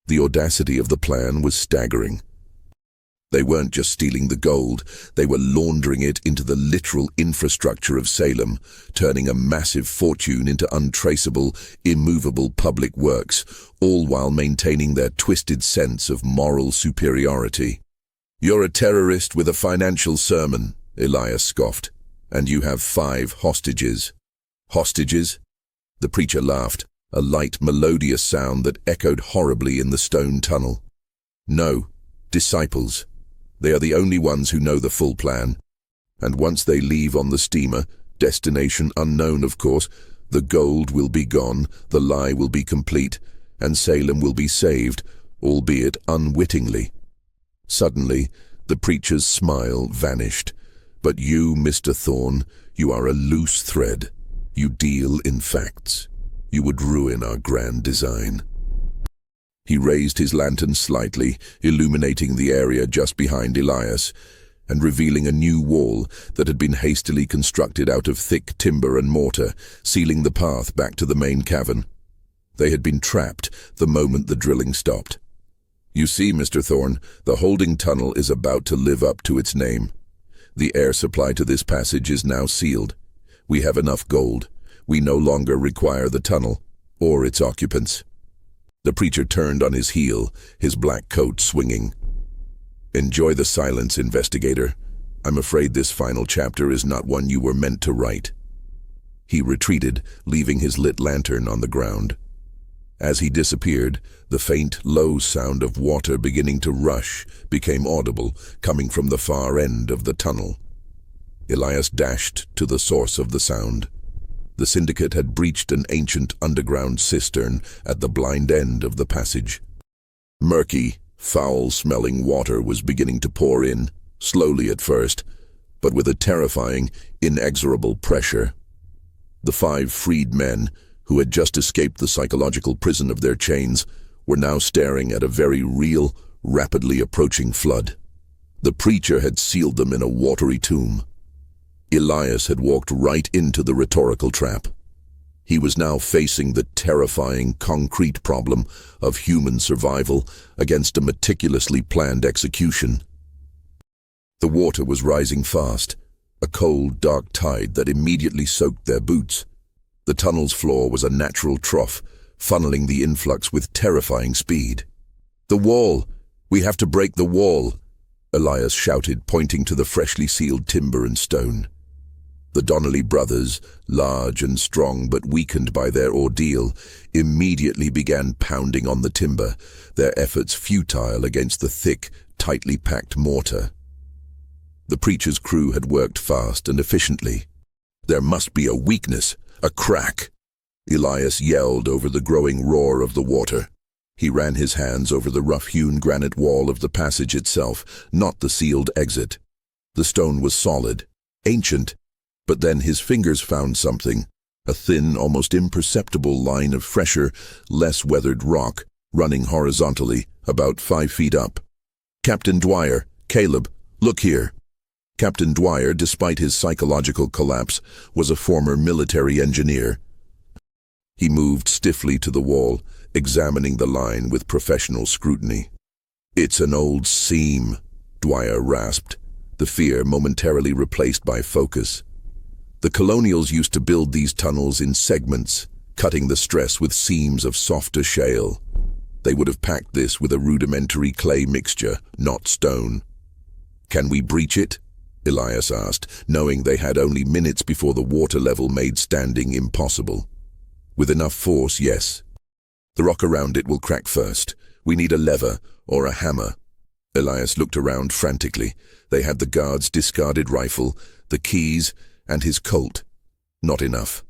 The audacity of the plan was staggering. They weren't just stealing the gold, they were laundering it into the literal infrastructure of Salem, turning a massive fortune into untraceable, immovable public works, all while maintaining their twisted sense of moral superiority. "You're a terrorist with a financial sermon," Elias scoffed, "and you have 5 hostages." "Hostages?" The preacher laughed, a light, melodious sound that echoed horribly in the stone tunnel. "No, disciples. They are the only ones who know the full plan. And once they leave on the steamer, destination unknown of course, the gold will be gone, the lie will be complete, and Salem will be saved, albeit unwittingly." Suddenly, the preacher's smile vanished. "But you, Mr. Thorne, you are a loose thread. You deal in facts. You would ruin our grand design." He raised his lantern slightly, illuminating the area just behind Elias, and revealing a new wall that had been hastily constructed out of thick timber and mortar, sealing the path back to the main cavern. They had been trapped the moment the drilling stopped. "You see, Mr. Thorne, the holding tunnel is about to live up to its name. The air supply to this passage is now sealed. We have enough gold. We no longer require the tunnel, or its occupants." The preacher turned on his heel, his black coat swinging. "Enjoy the silence, investigator. I'm afraid this final chapter is not one you were meant to write." He retreated, leaving his lit lantern on the ground. As he disappeared, the faint, low sound of water beginning to rush became audible, coming from the far end of the tunnel. Elias dashed to the source of the sound. The syndicate had breached an ancient underground cistern at the blind end of the passage. Murky, foul-smelling water was beginning to pour in, slowly at first, but with a terrifying, inexorable pressure. The 5 freed men, who had just escaped the psychological prison of their chains, were now staring at a very real, rapidly approaching flood. The preacher had sealed them in a watery tomb. Elias had walked right into the rhetorical trap. He was now facing the terrifying, concrete problem of human survival against a meticulously planned execution. The water was rising fast, a cold, dark tide that immediately soaked their boots. The tunnel's floor was a natural trough, funneling the influx with terrifying speed. "The wall! We have to break the wall!" Elias shouted, pointing to the freshly sealed timber and stone. The Donnelly brothers, large and strong but weakened by their ordeal, immediately began pounding on the timber, their efforts futile against the thick, tightly packed mortar. The preacher's crew had worked fast and efficiently. "There must be a weakness, a crack," Elias yelled over the growing roar of the water. He ran his hands over the rough-hewn granite wall of the passage itself, not the sealed exit. The stone was solid, ancient, but then his fingers found something, a thin, almost imperceptible line of fresher, less weathered rock, running horizontally, about 5 feet up. "Captain Dwyer, Caleb, look here." Captain Dwyer, despite his psychological collapse, was a former military engineer. He moved stiffly to the wall, examining the line with professional scrutiny. "It's an old seam," Dwyer rasped, the fear momentarily replaced by focus. "The colonials used to build these tunnels in segments, cutting the stress with seams of softer shale. They would have packed this with a rudimentary clay mixture, not stone." "Can we breach it?" Elias asked, knowing they had only minutes before the water level made standing impossible. "With enough force, yes. The rock around it will crack first. We need a lever or a hammer." Elias looked around frantically. They had the guard's discarded rifle, the keys, and his Colt. Not enough.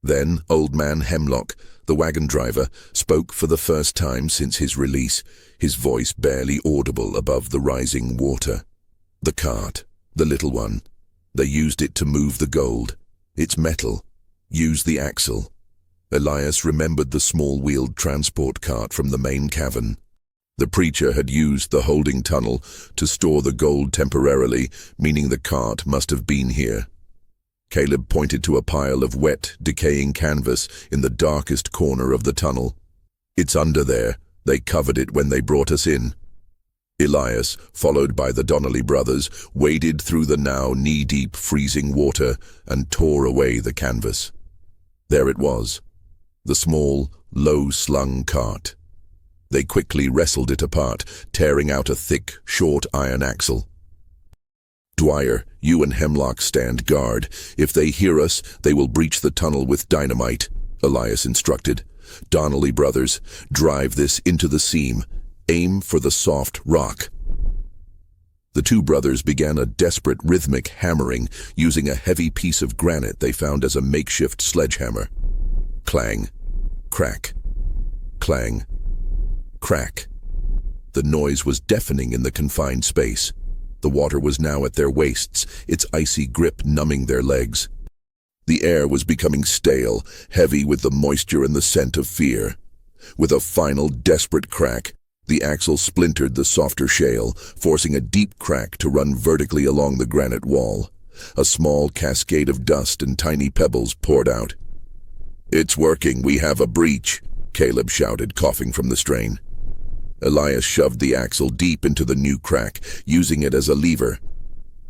Then Old Man Hemlock, the wagon driver, spoke for the first time since his release, his voice barely audible above the rising water. "The cart, the little one. They used it to move the gold. It's metal. Use the axle." Elias remembered the small-wheeled transport cart from the main cavern. The preacher had used the holding tunnel to store the gold temporarily, meaning the cart must have been here. Caleb pointed to a pile of wet, decaying canvas in the darkest corner of the tunnel. "It's under there. They covered it when they brought us in." Elias, followed by the Donnelly brothers, waded through the now knee-deep freezing water and tore away the canvas. There it was, the small, low-slung cart. They quickly wrestled it apart, tearing out a thick, short iron axle. "Dwyer, you and Hemlock stand guard. If they hear us, they will breach the tunnel with dynamite," Elias instructed. "Donnelly brothers, drive this into the seam. Aim for the soft rock." The two brothers began a desperate rhythmic hammering using a heavy piece of granite they found as a makeshift sledgehammer. Clang, crack, clang, crack. The noise was deafening in the confined space. The water was now at their waists, its icy grip numbing their legs. The air was becoming stale, heavy with the moisture and the scent of fear. With a final desperate crack, the axle splintered the softer shale, forcing a deep crack to run vertically along the granite wall. A small cascade of dust and tiny pebbles poured out. "It's working, we have a breach," Caleb shouted, coughing from the strain. Elias shoved the axle deep into the new crack, using it as a lever.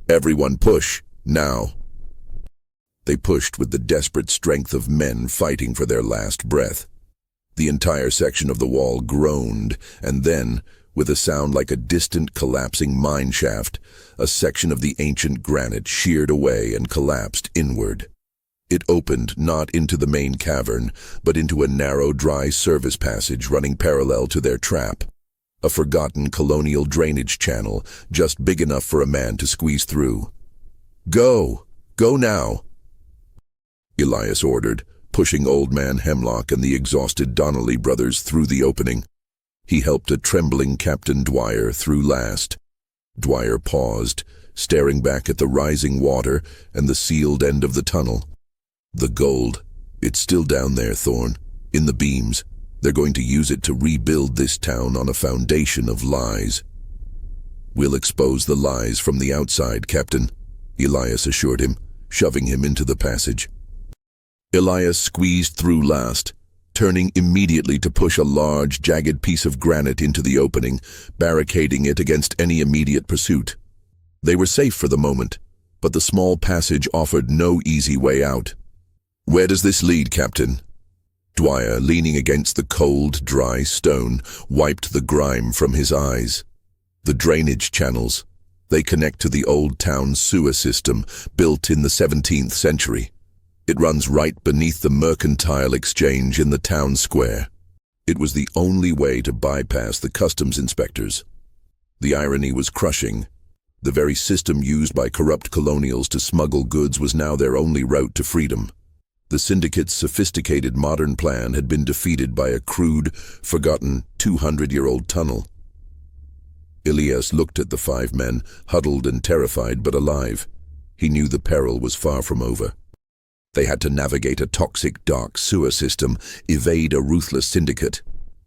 "Everyone push, now." They pushed with the desperate strength of men fighting for their last breath. The entire section of the wall groaned, and then, with a sound like a distant collapsing mine shaft, a section of the ancient granite sheared away and collapsed inward. It opened not into the main cavern, but into a narrow, dry service passage running parallel to their trap. A forgotten colonial drainage channel, just big enough for a man to squeeze through. "Go! Go now!" Elias ordered, pushing Old Man Hemlock and the exhausted Donnelly brothers through the opening. He helped a trembling Captain Dwyer through last. Dwyer paused, staring back at the rising water and the sealed end of the tunnel. "The gold. It's still down there, Thorne, in the beams. They're going to use it to rebuild this town on a foundation of lies." "We'll expose the lies from the outside, Captain," Elias assured him, shoving him into the passage. Elias squeezed through last, turning immediately to push a large, jagged piece of granite into the opening, barricading it against any immediate pursuit. They were safe for the moment, but the small passage offered no easy way out. "Where does this lead, Captain?" Dwyer, leaning against the cold, dry stone, wiped the grime from his eyes. "The drainage channels. They connect to the old town sewer system, built in the 17th century. It runs right beneath the mercantile exchange in the town square. It was the only way to bypass the customs inspectors." The irony was crushing. The very system used by corrupt colonials to smuggle goods was now their only route to freedom. The syndicate's sophisticated modern plan had been defeated by a crude, forgotten 200-year-old tunnel. Elias looked at the 5 men, huddled and terrified but alive. He knew the peril was far from over. They had to navigate a toxic, dark sewer system, evade a ruthless syndicate,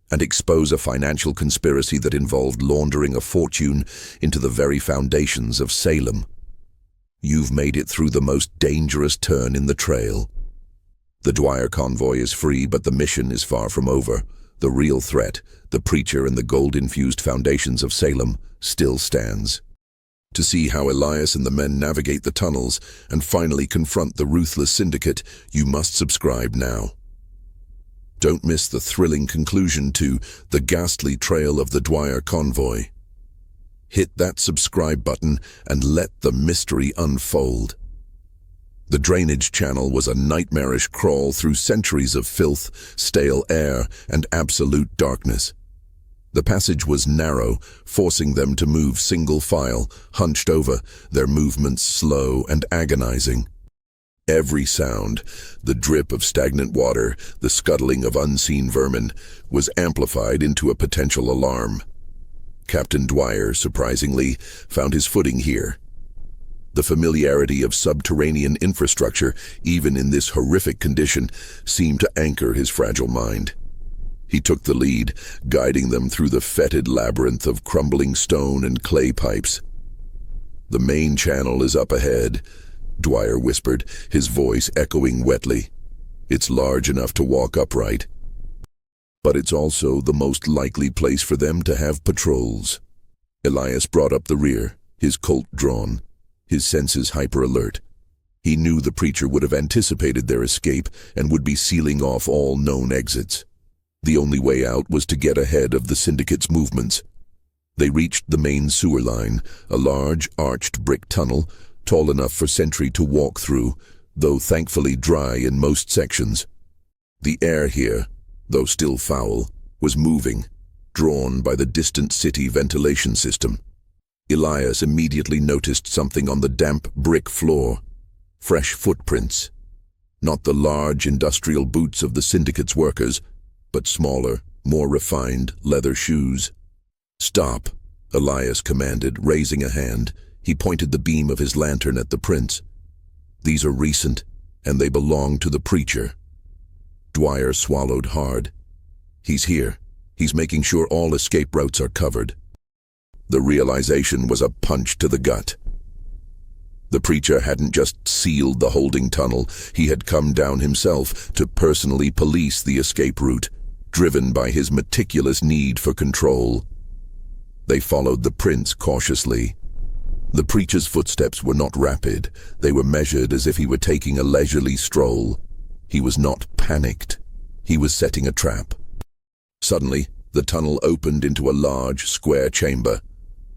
and expose a financial conspiracy that involved laundering a fortune into the very foundations of Salem. "You've made it through the most dangerous turn in the trail. The Dwyer Convoy is free, but the mission is far from over. The real threat, the preacher and the gold-infused foundations of Salem, still stands." To see how Elias and the men navigate the tunnels and finally confront the ruthless syndicate, you must subscribe now. Don't miss the thrilling conclusion to The Ghastly Trail of the Dwyer Convoy. Hit that subscribe button and let the mystery unfold. The drainage channel was a nightmarish crawl through centuries of filth, stale air, and absolute darkness. The passage was narrow, forcing them to move single file, hunched over, their movements slow and agonizing. Every sound, the drip of stagnant water, the scuttling of unseen vermin, was amplified into a potential alarm. Captain Dwyer, surprisingly, found his footing here. The familiarity of subterranean infrastructure, even in this horrific condition, seemed to anchor his fragile mind. He took the lead, guiding them through the fetid labyrinth of crumbling stone and clay pipes. "The main channel is up ahead. Dwyer whispered, his voice echoing wetly. "It's large enough to walk upright. But it's also the most likely place for them to have patrols." Elias brought up the rear, his Colt drawn, his senses hyper-alert. He knew the preacher would have anticipated their escape and would be sealing off all known exits. The only way out was to get ahead of the syndicate's movements. They reached the main sewer line, a large, arched brick tunnel, tall enough for Sentry to walk through, though thankfully dry in most sections. The air here, though still foul, was moving, drawn by the distant city ventilation system. Elias immediately noticed something on the damp brick floor. Fresh footprints. Not the large industrial boots of the syndicate's workers, but smaller, more refined leather shoes. "Stop," Elias commanded, raising a hand. He pointed the beam of his lantern at the prints. "These are recent, and they belong to the preacher." Dwyer swallowed hard. "He's here. He's making sure all escape routes are covered." The realization was a punch to the gut. The preacher hadn't just sealed the holding tunnel, he had come down himself to personally police the escape route, driven by his meticulous need for control. They followed the prints cautiously. The preacher's footsteps were not rapid, they were measured as if he were taking a leisurely stroll. He was not panicked. He was setting a trap. Suddenly, the tunnel opened into a large, square chamber,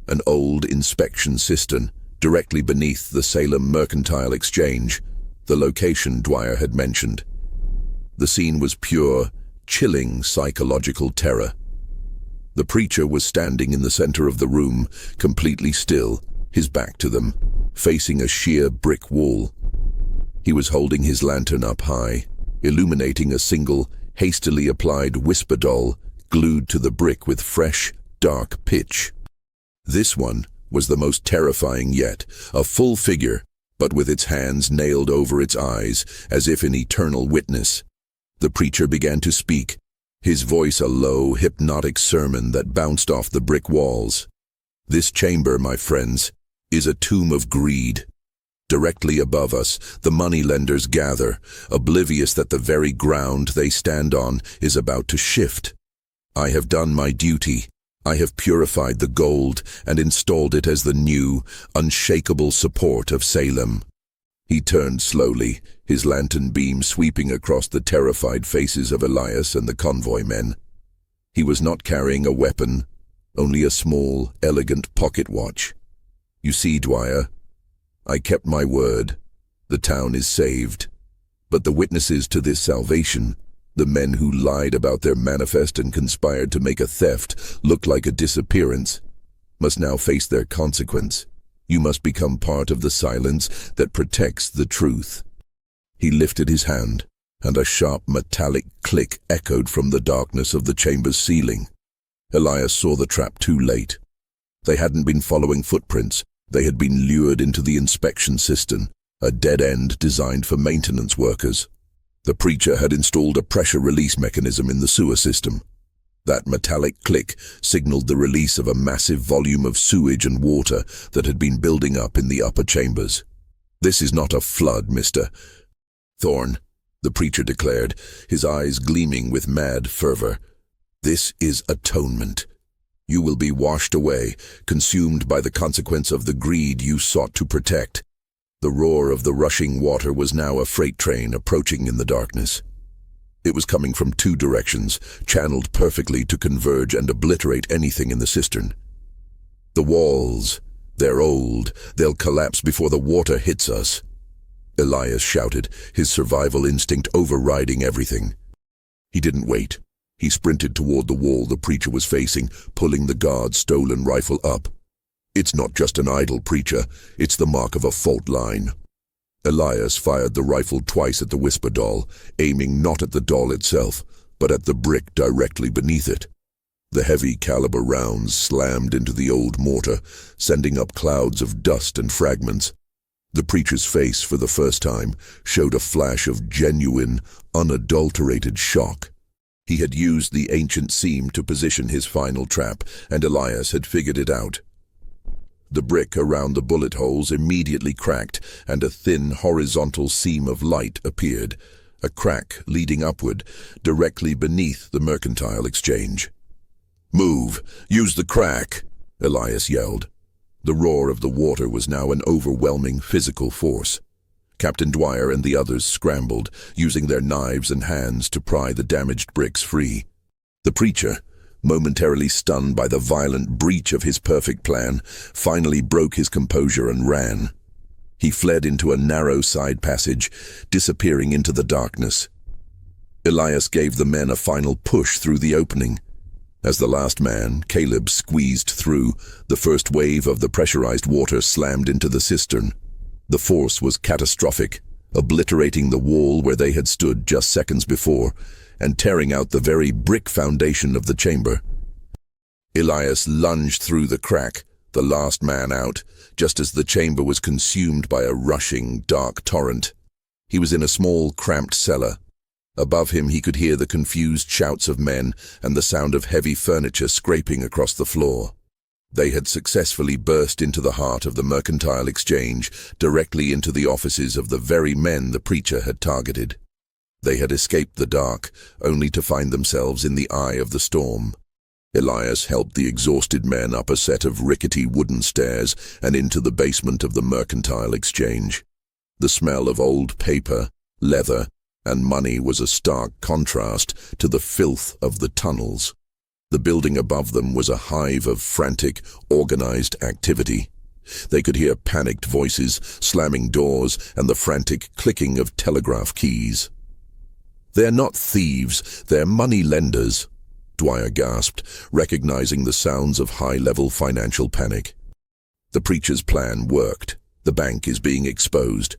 an old inspection cistern, directly beneath the Salem Mercantile Exchange, the location Dwyer had mentioned. The scene was pure, chilling psychological terror. The preacher was standing in the center of the room, completely still, his back to them, facing a sheer brick wall. He was holding his lantern up high, illuminating a single, hastily applied whisper doll glued to the brick with fresh, dark pitch. This one was the most terrifying yet, a full figure, but with its hands nailed over its eyes, as if in eternal witness. The preacher began to speak, his voice a low, hypnotic sermon that bounced off the brick walls. "This chamber, my friends, is a tomb of greed. Directly above us, the moneylenders gather, oblivious that the very ground they stand on is about to shift. I have done my duty. I have purified the gold and installed it as the new, unshakable support of Salem." He turned slowly, his lantern beam sweeping across the terrified faces of Elias and the convoy men. He was not carrying a weapon, only a small, elegant pocket watch. "You see, Dwyer, I kept my word. The town is saved. But the witnesses to this salvation, the men who lied about their manifest and conspired to make a theft look like a disappearance, must now face their consequence. You must become part of the silence that protects the truth." He lifted his hand, and a sharp metallic click echoed from the darkness of the chamber's ceiling. Elias saw the trap too late. They hadn't been following footprints, they had been lured into the inspection cistern, a dead end designed for maintenance workers. The preacher had installed a pressure release mechanism in the sewer system. That metallic click signaled the release of a massive volume of sewage and water that had been building up in the upper chambers. "This is not a flood, Mr. Thorne," the preacher declared, his eyes gleaming with mad fervor. "This is atonement. You will be washed away, consumed by the consequence of the greed you sought to protect." The roar of the rushing water was now a freight train approaching in the darkness. It was coming from two directions, channeled perfectly to converge and obliterate anything in the cistern. "The walls, they're old. They'll collapse before the water hits us," Elias shouted, his survival instinct overriding everything. He didn't wait. He sprinted toward the wall the preacher was facing, pulling the guard's stolen rifle up. "It's not just an idle, preacher. It's the mark of a fault line." Elias fired the rifle twice at the whisper doll, aiming not at the doll itself, but at the brick directly beneath it. The heavy caliber rounds slammed into the old mortar, sending up clouds of dust and fragments. The preacher's face, for the first time, showed a flash of genuine, unadulterated shock. He had used the ancient seam to position his final trap, and Elias had figured it out. The brick around the bullet holes immediately cracked, and a thin horizontal seam of light appeared, a crack leading upward, directly beneath the mercantile exchange. "Move! Use the crack!" Elias yelled. The roar of the water was now an overwhelming physical force. Captain Dwyer and the others scrambled, using their knives and hands to pry the damaged bricks free. The preacher, momentarily stunned by the violent breach of his perfect plan, finally broke his composure and ran. He fled into a narrow side passage, disappearing into the darkness. Elias gave the men a final push through the opening. As the last man, Caleb, squeezed through, the first wave of the pressurized water slammed into the cistern. The force was catastrophic, obliterating the wall where they had stood just seconds before, and tearing out the very brick foundation of the chamber. Elias lunged through the crack, the last man out, just as the chamber was consumed by a rushing, dark torrent. He was in a small, cramped cellar. Above him he could hear the confused shouts of men and the sound of heavy furniture scraping across the floor. They had successfully burst into the heart of the mercantile exchange, directly into the offices of the very men the preacher had targeted. They had escaped the dark, only to find themselves in the eye of the storm. Elias helped the exhausted men up a set of rickety wooden stairs and into the basement of the mercantile exchange. The smell of old paper, leather, and money was a stark contrast to the filth of the tunnels. The building above them was a hive of frantic, organized activity. They could hear panicked voices, slamming doors, and the frantic clicking of telegraph keys. "They're not thieves, they're money lenders," Dwyer gasped, recognizing the sounds of high-level financial panic. The preacher's plan worked. The bank is being exposed.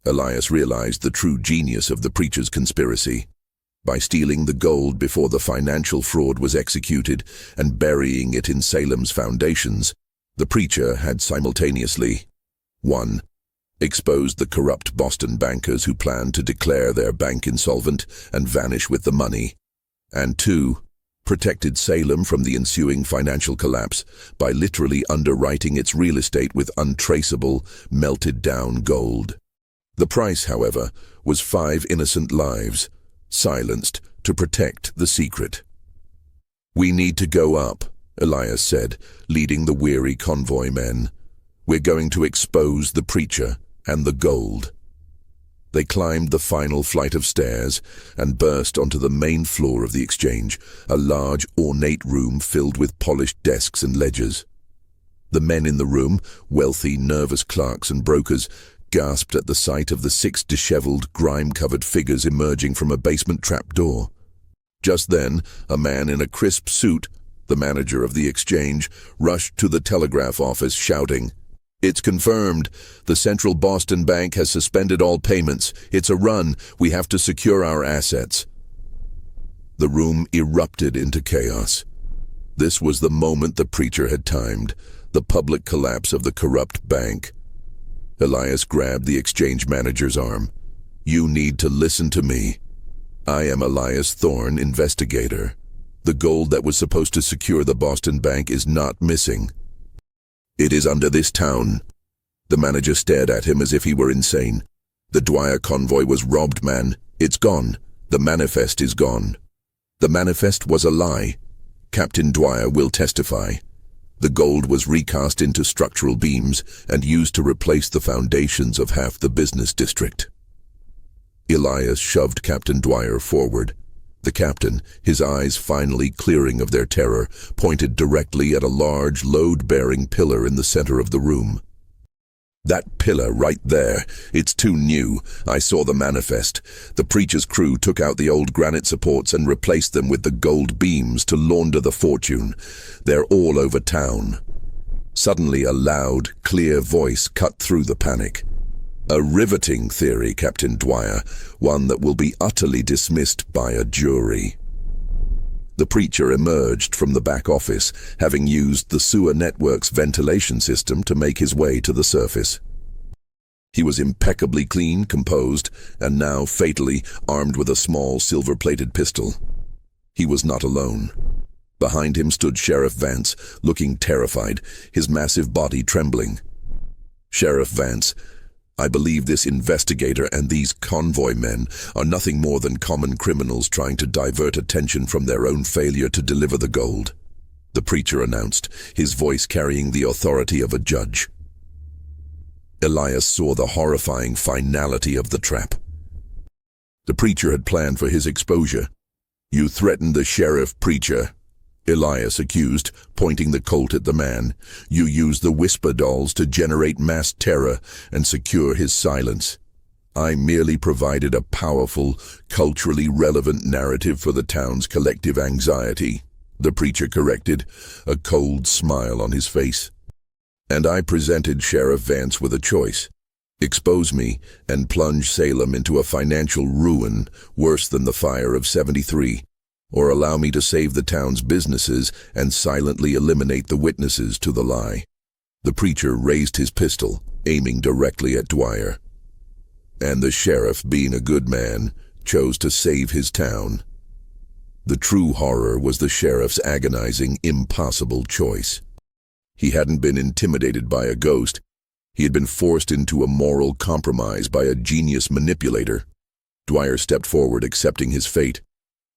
Elias realized the true genius of the preacher's conspiracy. By stealing the gold before the financial fraud was executed and burying it in Salem's foundations, the preacher had simultaneously 1. Exposed the corrupt Boston bankers who planned to declare their bank insolvent and vanish with the money, and 2. Protected Salem from the ensuing financial collapse by literally underwriting its real estate with untraceable, melted-down gold. The price, however, was 5 innocent lives, silenced to protect the secret. "We need to go up," Elias said, leading the weary convoy men. "We're going to expose the preacher and the gold." They climbed the final flight of stairs and burst onto the main floor of the exchange, a large, ornate room filled with polished desks and ledgers. The men in the room, wealthy, nervous clerks and brokers, gasped at the sight of the 6 disheveled, grime-covered figures emerging from a basement trapdoor. Just then, a man in a crisp suit, the manager of the exchange, rushed to the telegraph office shouting, "It's confirmed. The Central Boston Bank has suspended all payments. It's a run. We have to secure our assets." The room erupted into chaos. This was the moment the preacher had timed, the public collapse of the corrupt bank. Elias grabbed the exchange manager's arm. "You need to listen to me. I am Elias Thorne, investigator. The gold that was supposed to secure the Boston Bank is not missing. It is under this town." The manager stared at him as if he were insane. "The Dwyer Convoy was robbed, man. It's gone. The manifest is gone." "The manifest was a lie. Captain Dwyer will testify. The gold was recast into structural beams and used to replace the foundations of half the business district." Elias shoved Captain Dwyer forward. The captain, his eyes finally clearing of their terror, pointed directly at a large, load-bearing pillar in the center of the room. "That pillar right there, it's too new. I saw the manifest. The preacher's crew took out the old granite supports and replaced them with the gold beams to launder the fortune. They're all over town." Suddenly a loud, clear voice cut through the panic. "A riveting theory, Captain Dwyer, one that will be utterly dismissed by a jury." The preacher emerged from the back office, having used the sewer network's ventilation system to make his way to the surface. He was impeccably clean, composed, and now fatally armed with a small silver-plated pistol. He was not alone. Behind him stood Sheriff Vance, looking terrified, his massive body trembling. "Sheriff Vance, I believe this investigator and these convoy men are nothing more than common criminals trying to divert attention from their own failure to deliver the gold," the preacher announced, his voice carrying the authority of a judge. Elias saw the horrifying finality of the trap. The preacher had planned for his exposure. "You threatened the sheriff, preacher," Elias accused, pointing the Colt at the man. "You used the whisper dolls to generate mass terror and secure his silence. I merely provided a powerful, culturally relevant narrative for the town's collective anxiety," the preacher corrected, a cold smile on his face. "And I presented Sheriff Vance with a choice. Expose me and plunge Salem into a financial ruin worse than the fire of '73. Or allow me to save the town's businesses and silently eliminate the witnesses to the lie." The preacher raised his pistol, aiming directly at Dwyer. And the sheriff, being a good man, chose to save his town. The true horror was the sheriff's agonizing, impossible choice. He hadn't been intimidated by a ghost. He had been forced into a moral compromise by a genius manipulator. Dwyer stepped forward, accepting his fate.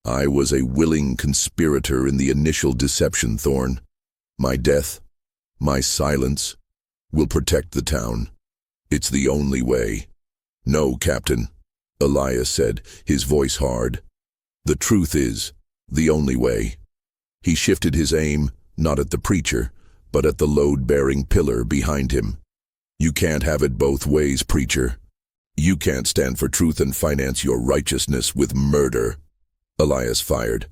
"I was a willing conspirator in the initial deception, Thorne. My death, my silence, will protect the town. It's the only way." "No, Captain," Elias said, his voice hard. "The truth is, the only way." He shifted his aim, not at the preacher, but at the load-bearing pillar behind him. "You can't have it both ways, preacher. You can't stand for truth and finance your righteousness with murder." Elias fired.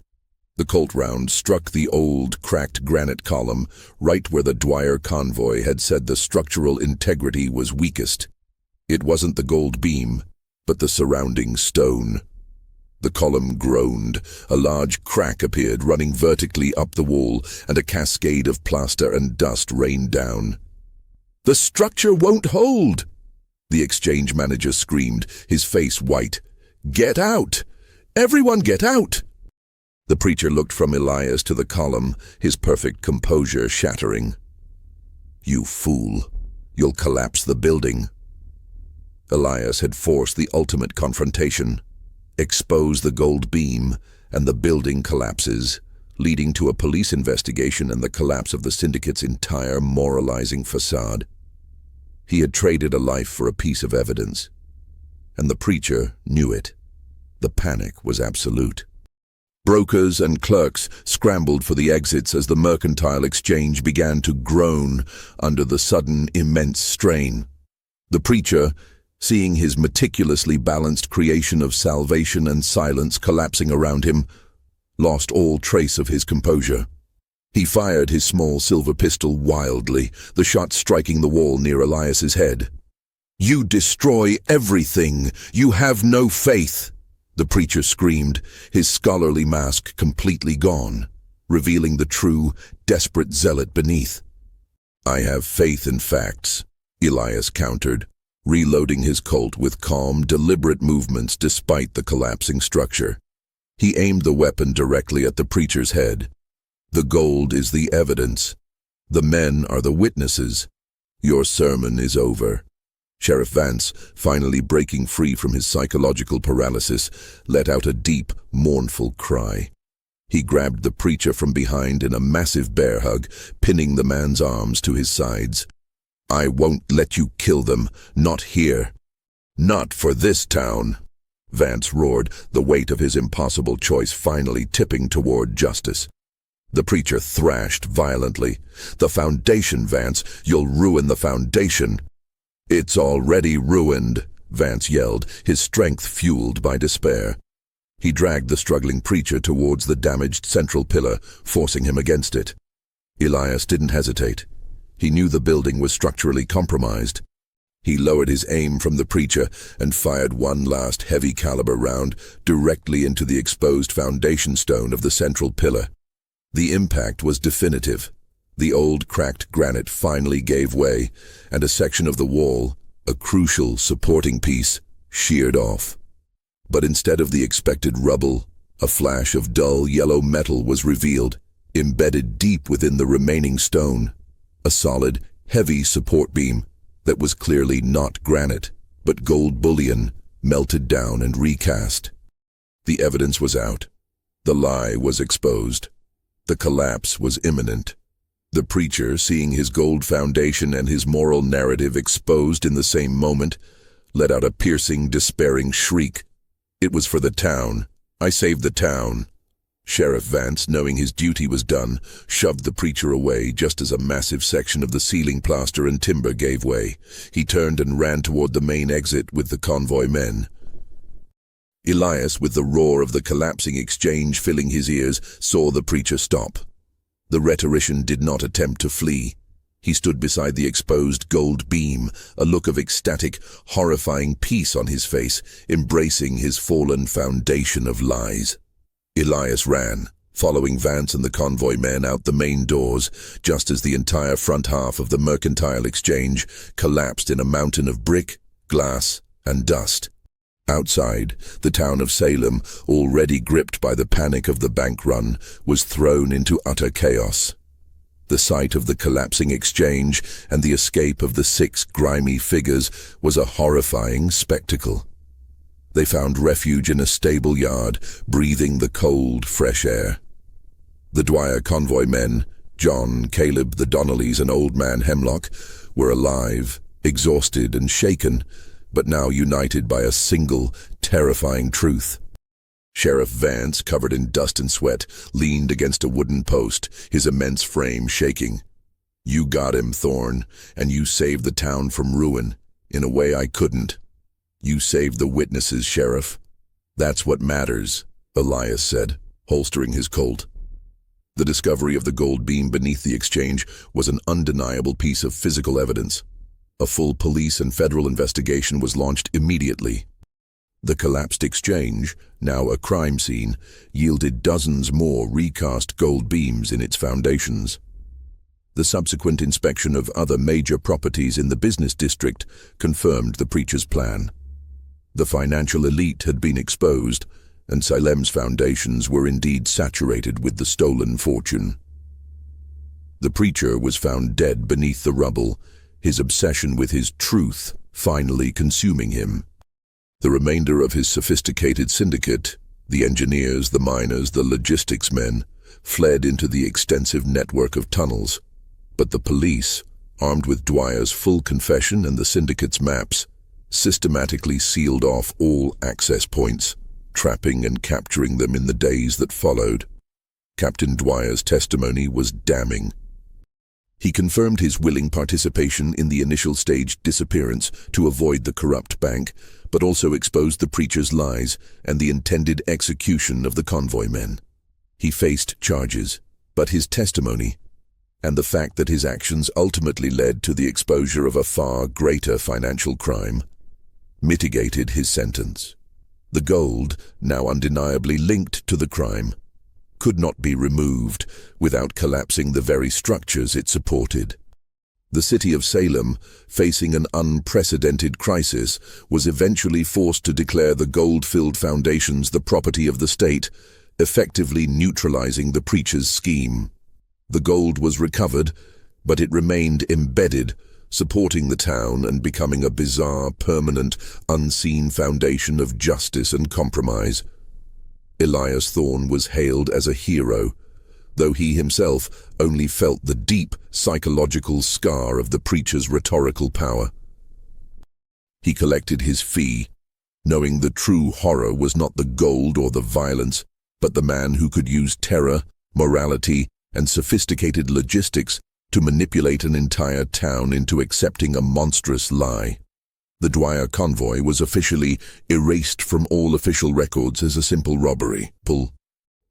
The Colt round struck the old, cracked granite column right where the Dwyer Convoy had said the structural integrity was weakest. It wasn't the gold beam, but the surrounding stone. The column groaned. A large crack appeared, running vertically up the wall, and a cascade of plaster and dust rained down. "The structure won't hold!" the exchange manager screamed, his face white. "Get out! Everyone get out!" The preacher looked from Elias to the column, his perfect composure shattering. "You fool! You'll collapse the building." Elias had forced the ultimate confrontation. Expose the gold beam, and the building collapses, leading to a police investigation and the collapse of the syndicate's entire moralizing facade. He had traded a life for a piece of evidence, and the preacher knew it. The panic was absolute. Brokers and clerks scrambled for the exits as the mercantile exchange began to groan under the sudden immense strain. The preacher, seeing his meticulously balanced creation of salvation and silence collapsing around him, lost all trace of his composure. He fired his small silver pistol wildly, the shot striking the wall near Elias's head. "You destroy everything! You have no faith!" the preacher screamed, his scholarly mask completely gone, revealing the true, desperate zealot beneath. "I have faith in facts," Elias countered, reloading his Colt with calm, deliberate movements despite the collapsing structure. He aimed the weapon directly at the preacher's head. "The gold is the evidence. The men are the witnesses. Your sermon is over." Sheriff Vance, finally breaking free from his psychological paralysis, let out a deep, mournful cry. He grabbed the preacher from behind in a massive bear hug, pinning the man's arms to his sides. "I won't let you kill them, not here. Not for this town," Vance roared, the weight of his impossible choice finally tipping toward justice. The preacher thrashed violently. "The foundation, Vance. You'll ruin the foundation." "It's already ruined," Vance yelled, his strength fueled by despair. He dragged the struggling preacher towards the damaged central pillar, forcing him against it. Elias didn't hesitate. He knew the building was structurally compromised. He lowered his aim from the preacher and fired one last heavy-caliber round directly into the exposed foundation stone of the central pillar. The impact was definitive. The old cracked granite finally gave way, and a section of the wall, a crucial supporting piece, sheared off. But instead of the expected rubble, a flash of dull yellow metal was revealed, Embedded deep within the remaining stone, a solid, heavy support beam that was clearly not granite, but gold bullion, melted down and recast. The evidence was out. The lie was exposed. The collapse was imminent. The preacher, seeing his gold foundation and his moral narrative exposed in the same moment, let out a piercing, despairing shriek. It was for the town. I saved the town. Sheriff Vance, knowing his duty was done, shoved the preacher away just as a massive section of the ceiling plaster and timber gave way. He turned and ran toward the main exit with the convoy men. Elias, with the roar of the collapsing exchange filling his ears, saw the preacher stop. The rhetorician did not attempt to flee. He stood beside the exposed gold beam, a look of ecstatic, horrifying peace on his face, embracing his fallen foundation of lies. Elias ran, following Vance and the convoy men out the main doors, just as the entire front half of the mercantile exchange collapsed in a mountain of brick, glass, and dust. Outside, the town of Salem, already gripped by the panic of the bank run, was thrown into utter chaos. The sight of the collapsing exchange and the escape of the 6 grimy figures was a horrifying spectacle. They found refuge in a stable yard, breathing the cold, fresh air. The Dwyer Convoy men, John, Caleb, the Donnellys, and Old Man Hemlock, were alive, exhausted and shaken, but now united by a single, terrifying truth. Sheriff Vance, covered in dust and sweat, leaned against a wooden post, his immense frame shaking. "You got him, Thorne, and you saved the town from ruin, in a way I couldn't. You saved the witnesses, Sheriff. That's what matters," Elias said, holstering his Colt. The discovery of the gold beam beneath the exchange was an undeniable piece of physical evidence. A full police and federal investigation was launched immediately. The collapsed exchange, now a crime scene, yielded dozens more recast gold beams in its foundations. The subsequent inspection of other major properties in the business district confirmed the preacher's plan. The financial elite had been exposed, and Salem's foundations were indeed saturated with the stolen fortune. The preacher was found dead beneath the rubble, his obsession with his truth finally consuming him. The remainder of his sophisticated syndicate, the engineers, the miners, the logistics men, fled into the extensive network of tunnels. But the police, armed with Dwyer's full confession and the syndicate's maps, systematically sealed off all access points, trapping and capturing them in the days that followed. Captain Dwyer's testimony was damning. He confirmed his willing participation in the initial stage disappearance to avoid the corrupt bank, but also exposed the preacher's lies and the intended execution of the convoy men. He faced charges, but his testimony, and the fact that his actions ultimately led to the exposure of a far greater financial crime, mitigated his sentence. The gold, now undeniably linked to the crime, could not be removed without collapsing the very structures it supported. The city of Salem, facing an unprecedented crisis, was eventually forced to declare the gold-filled foundations the property of the state, effectively neutralizing the preacher's scheme. The gold was recovered, but it remained embedded, supporting the town and becoming a bizarre, permanent, unseen foundation of justice and compromise. Elias Thorne was hailed as a hero, though he himself only felt the deep psychological scar of the preacher's rhetorical power. He collected his fee, knowing the true horror was not the gold or the violence, but the man who could use terror, morality, and sophisticated logistics to manipulate an entire town into accepting a monstrous lie. The Dwyer Convoy was officially erased from all official records as a simple robbery.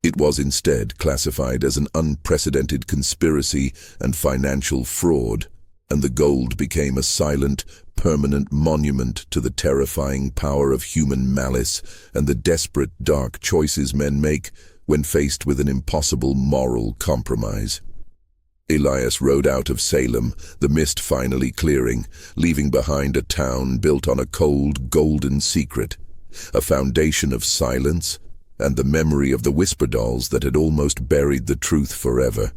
It was instead classified as an unprecedented conspiracy and financial fraud, and the gold became a silent, permanent monument to the terrifying power of human malice and the desperate, dark choices men make when faced with an impossible moral compromise. Elias rode out of Salem, the mist finally clearing, leaving behind a town built on a cold, golden secret, a foundation of silence and the memory of the whisper dolls that had almost buried the truth forever.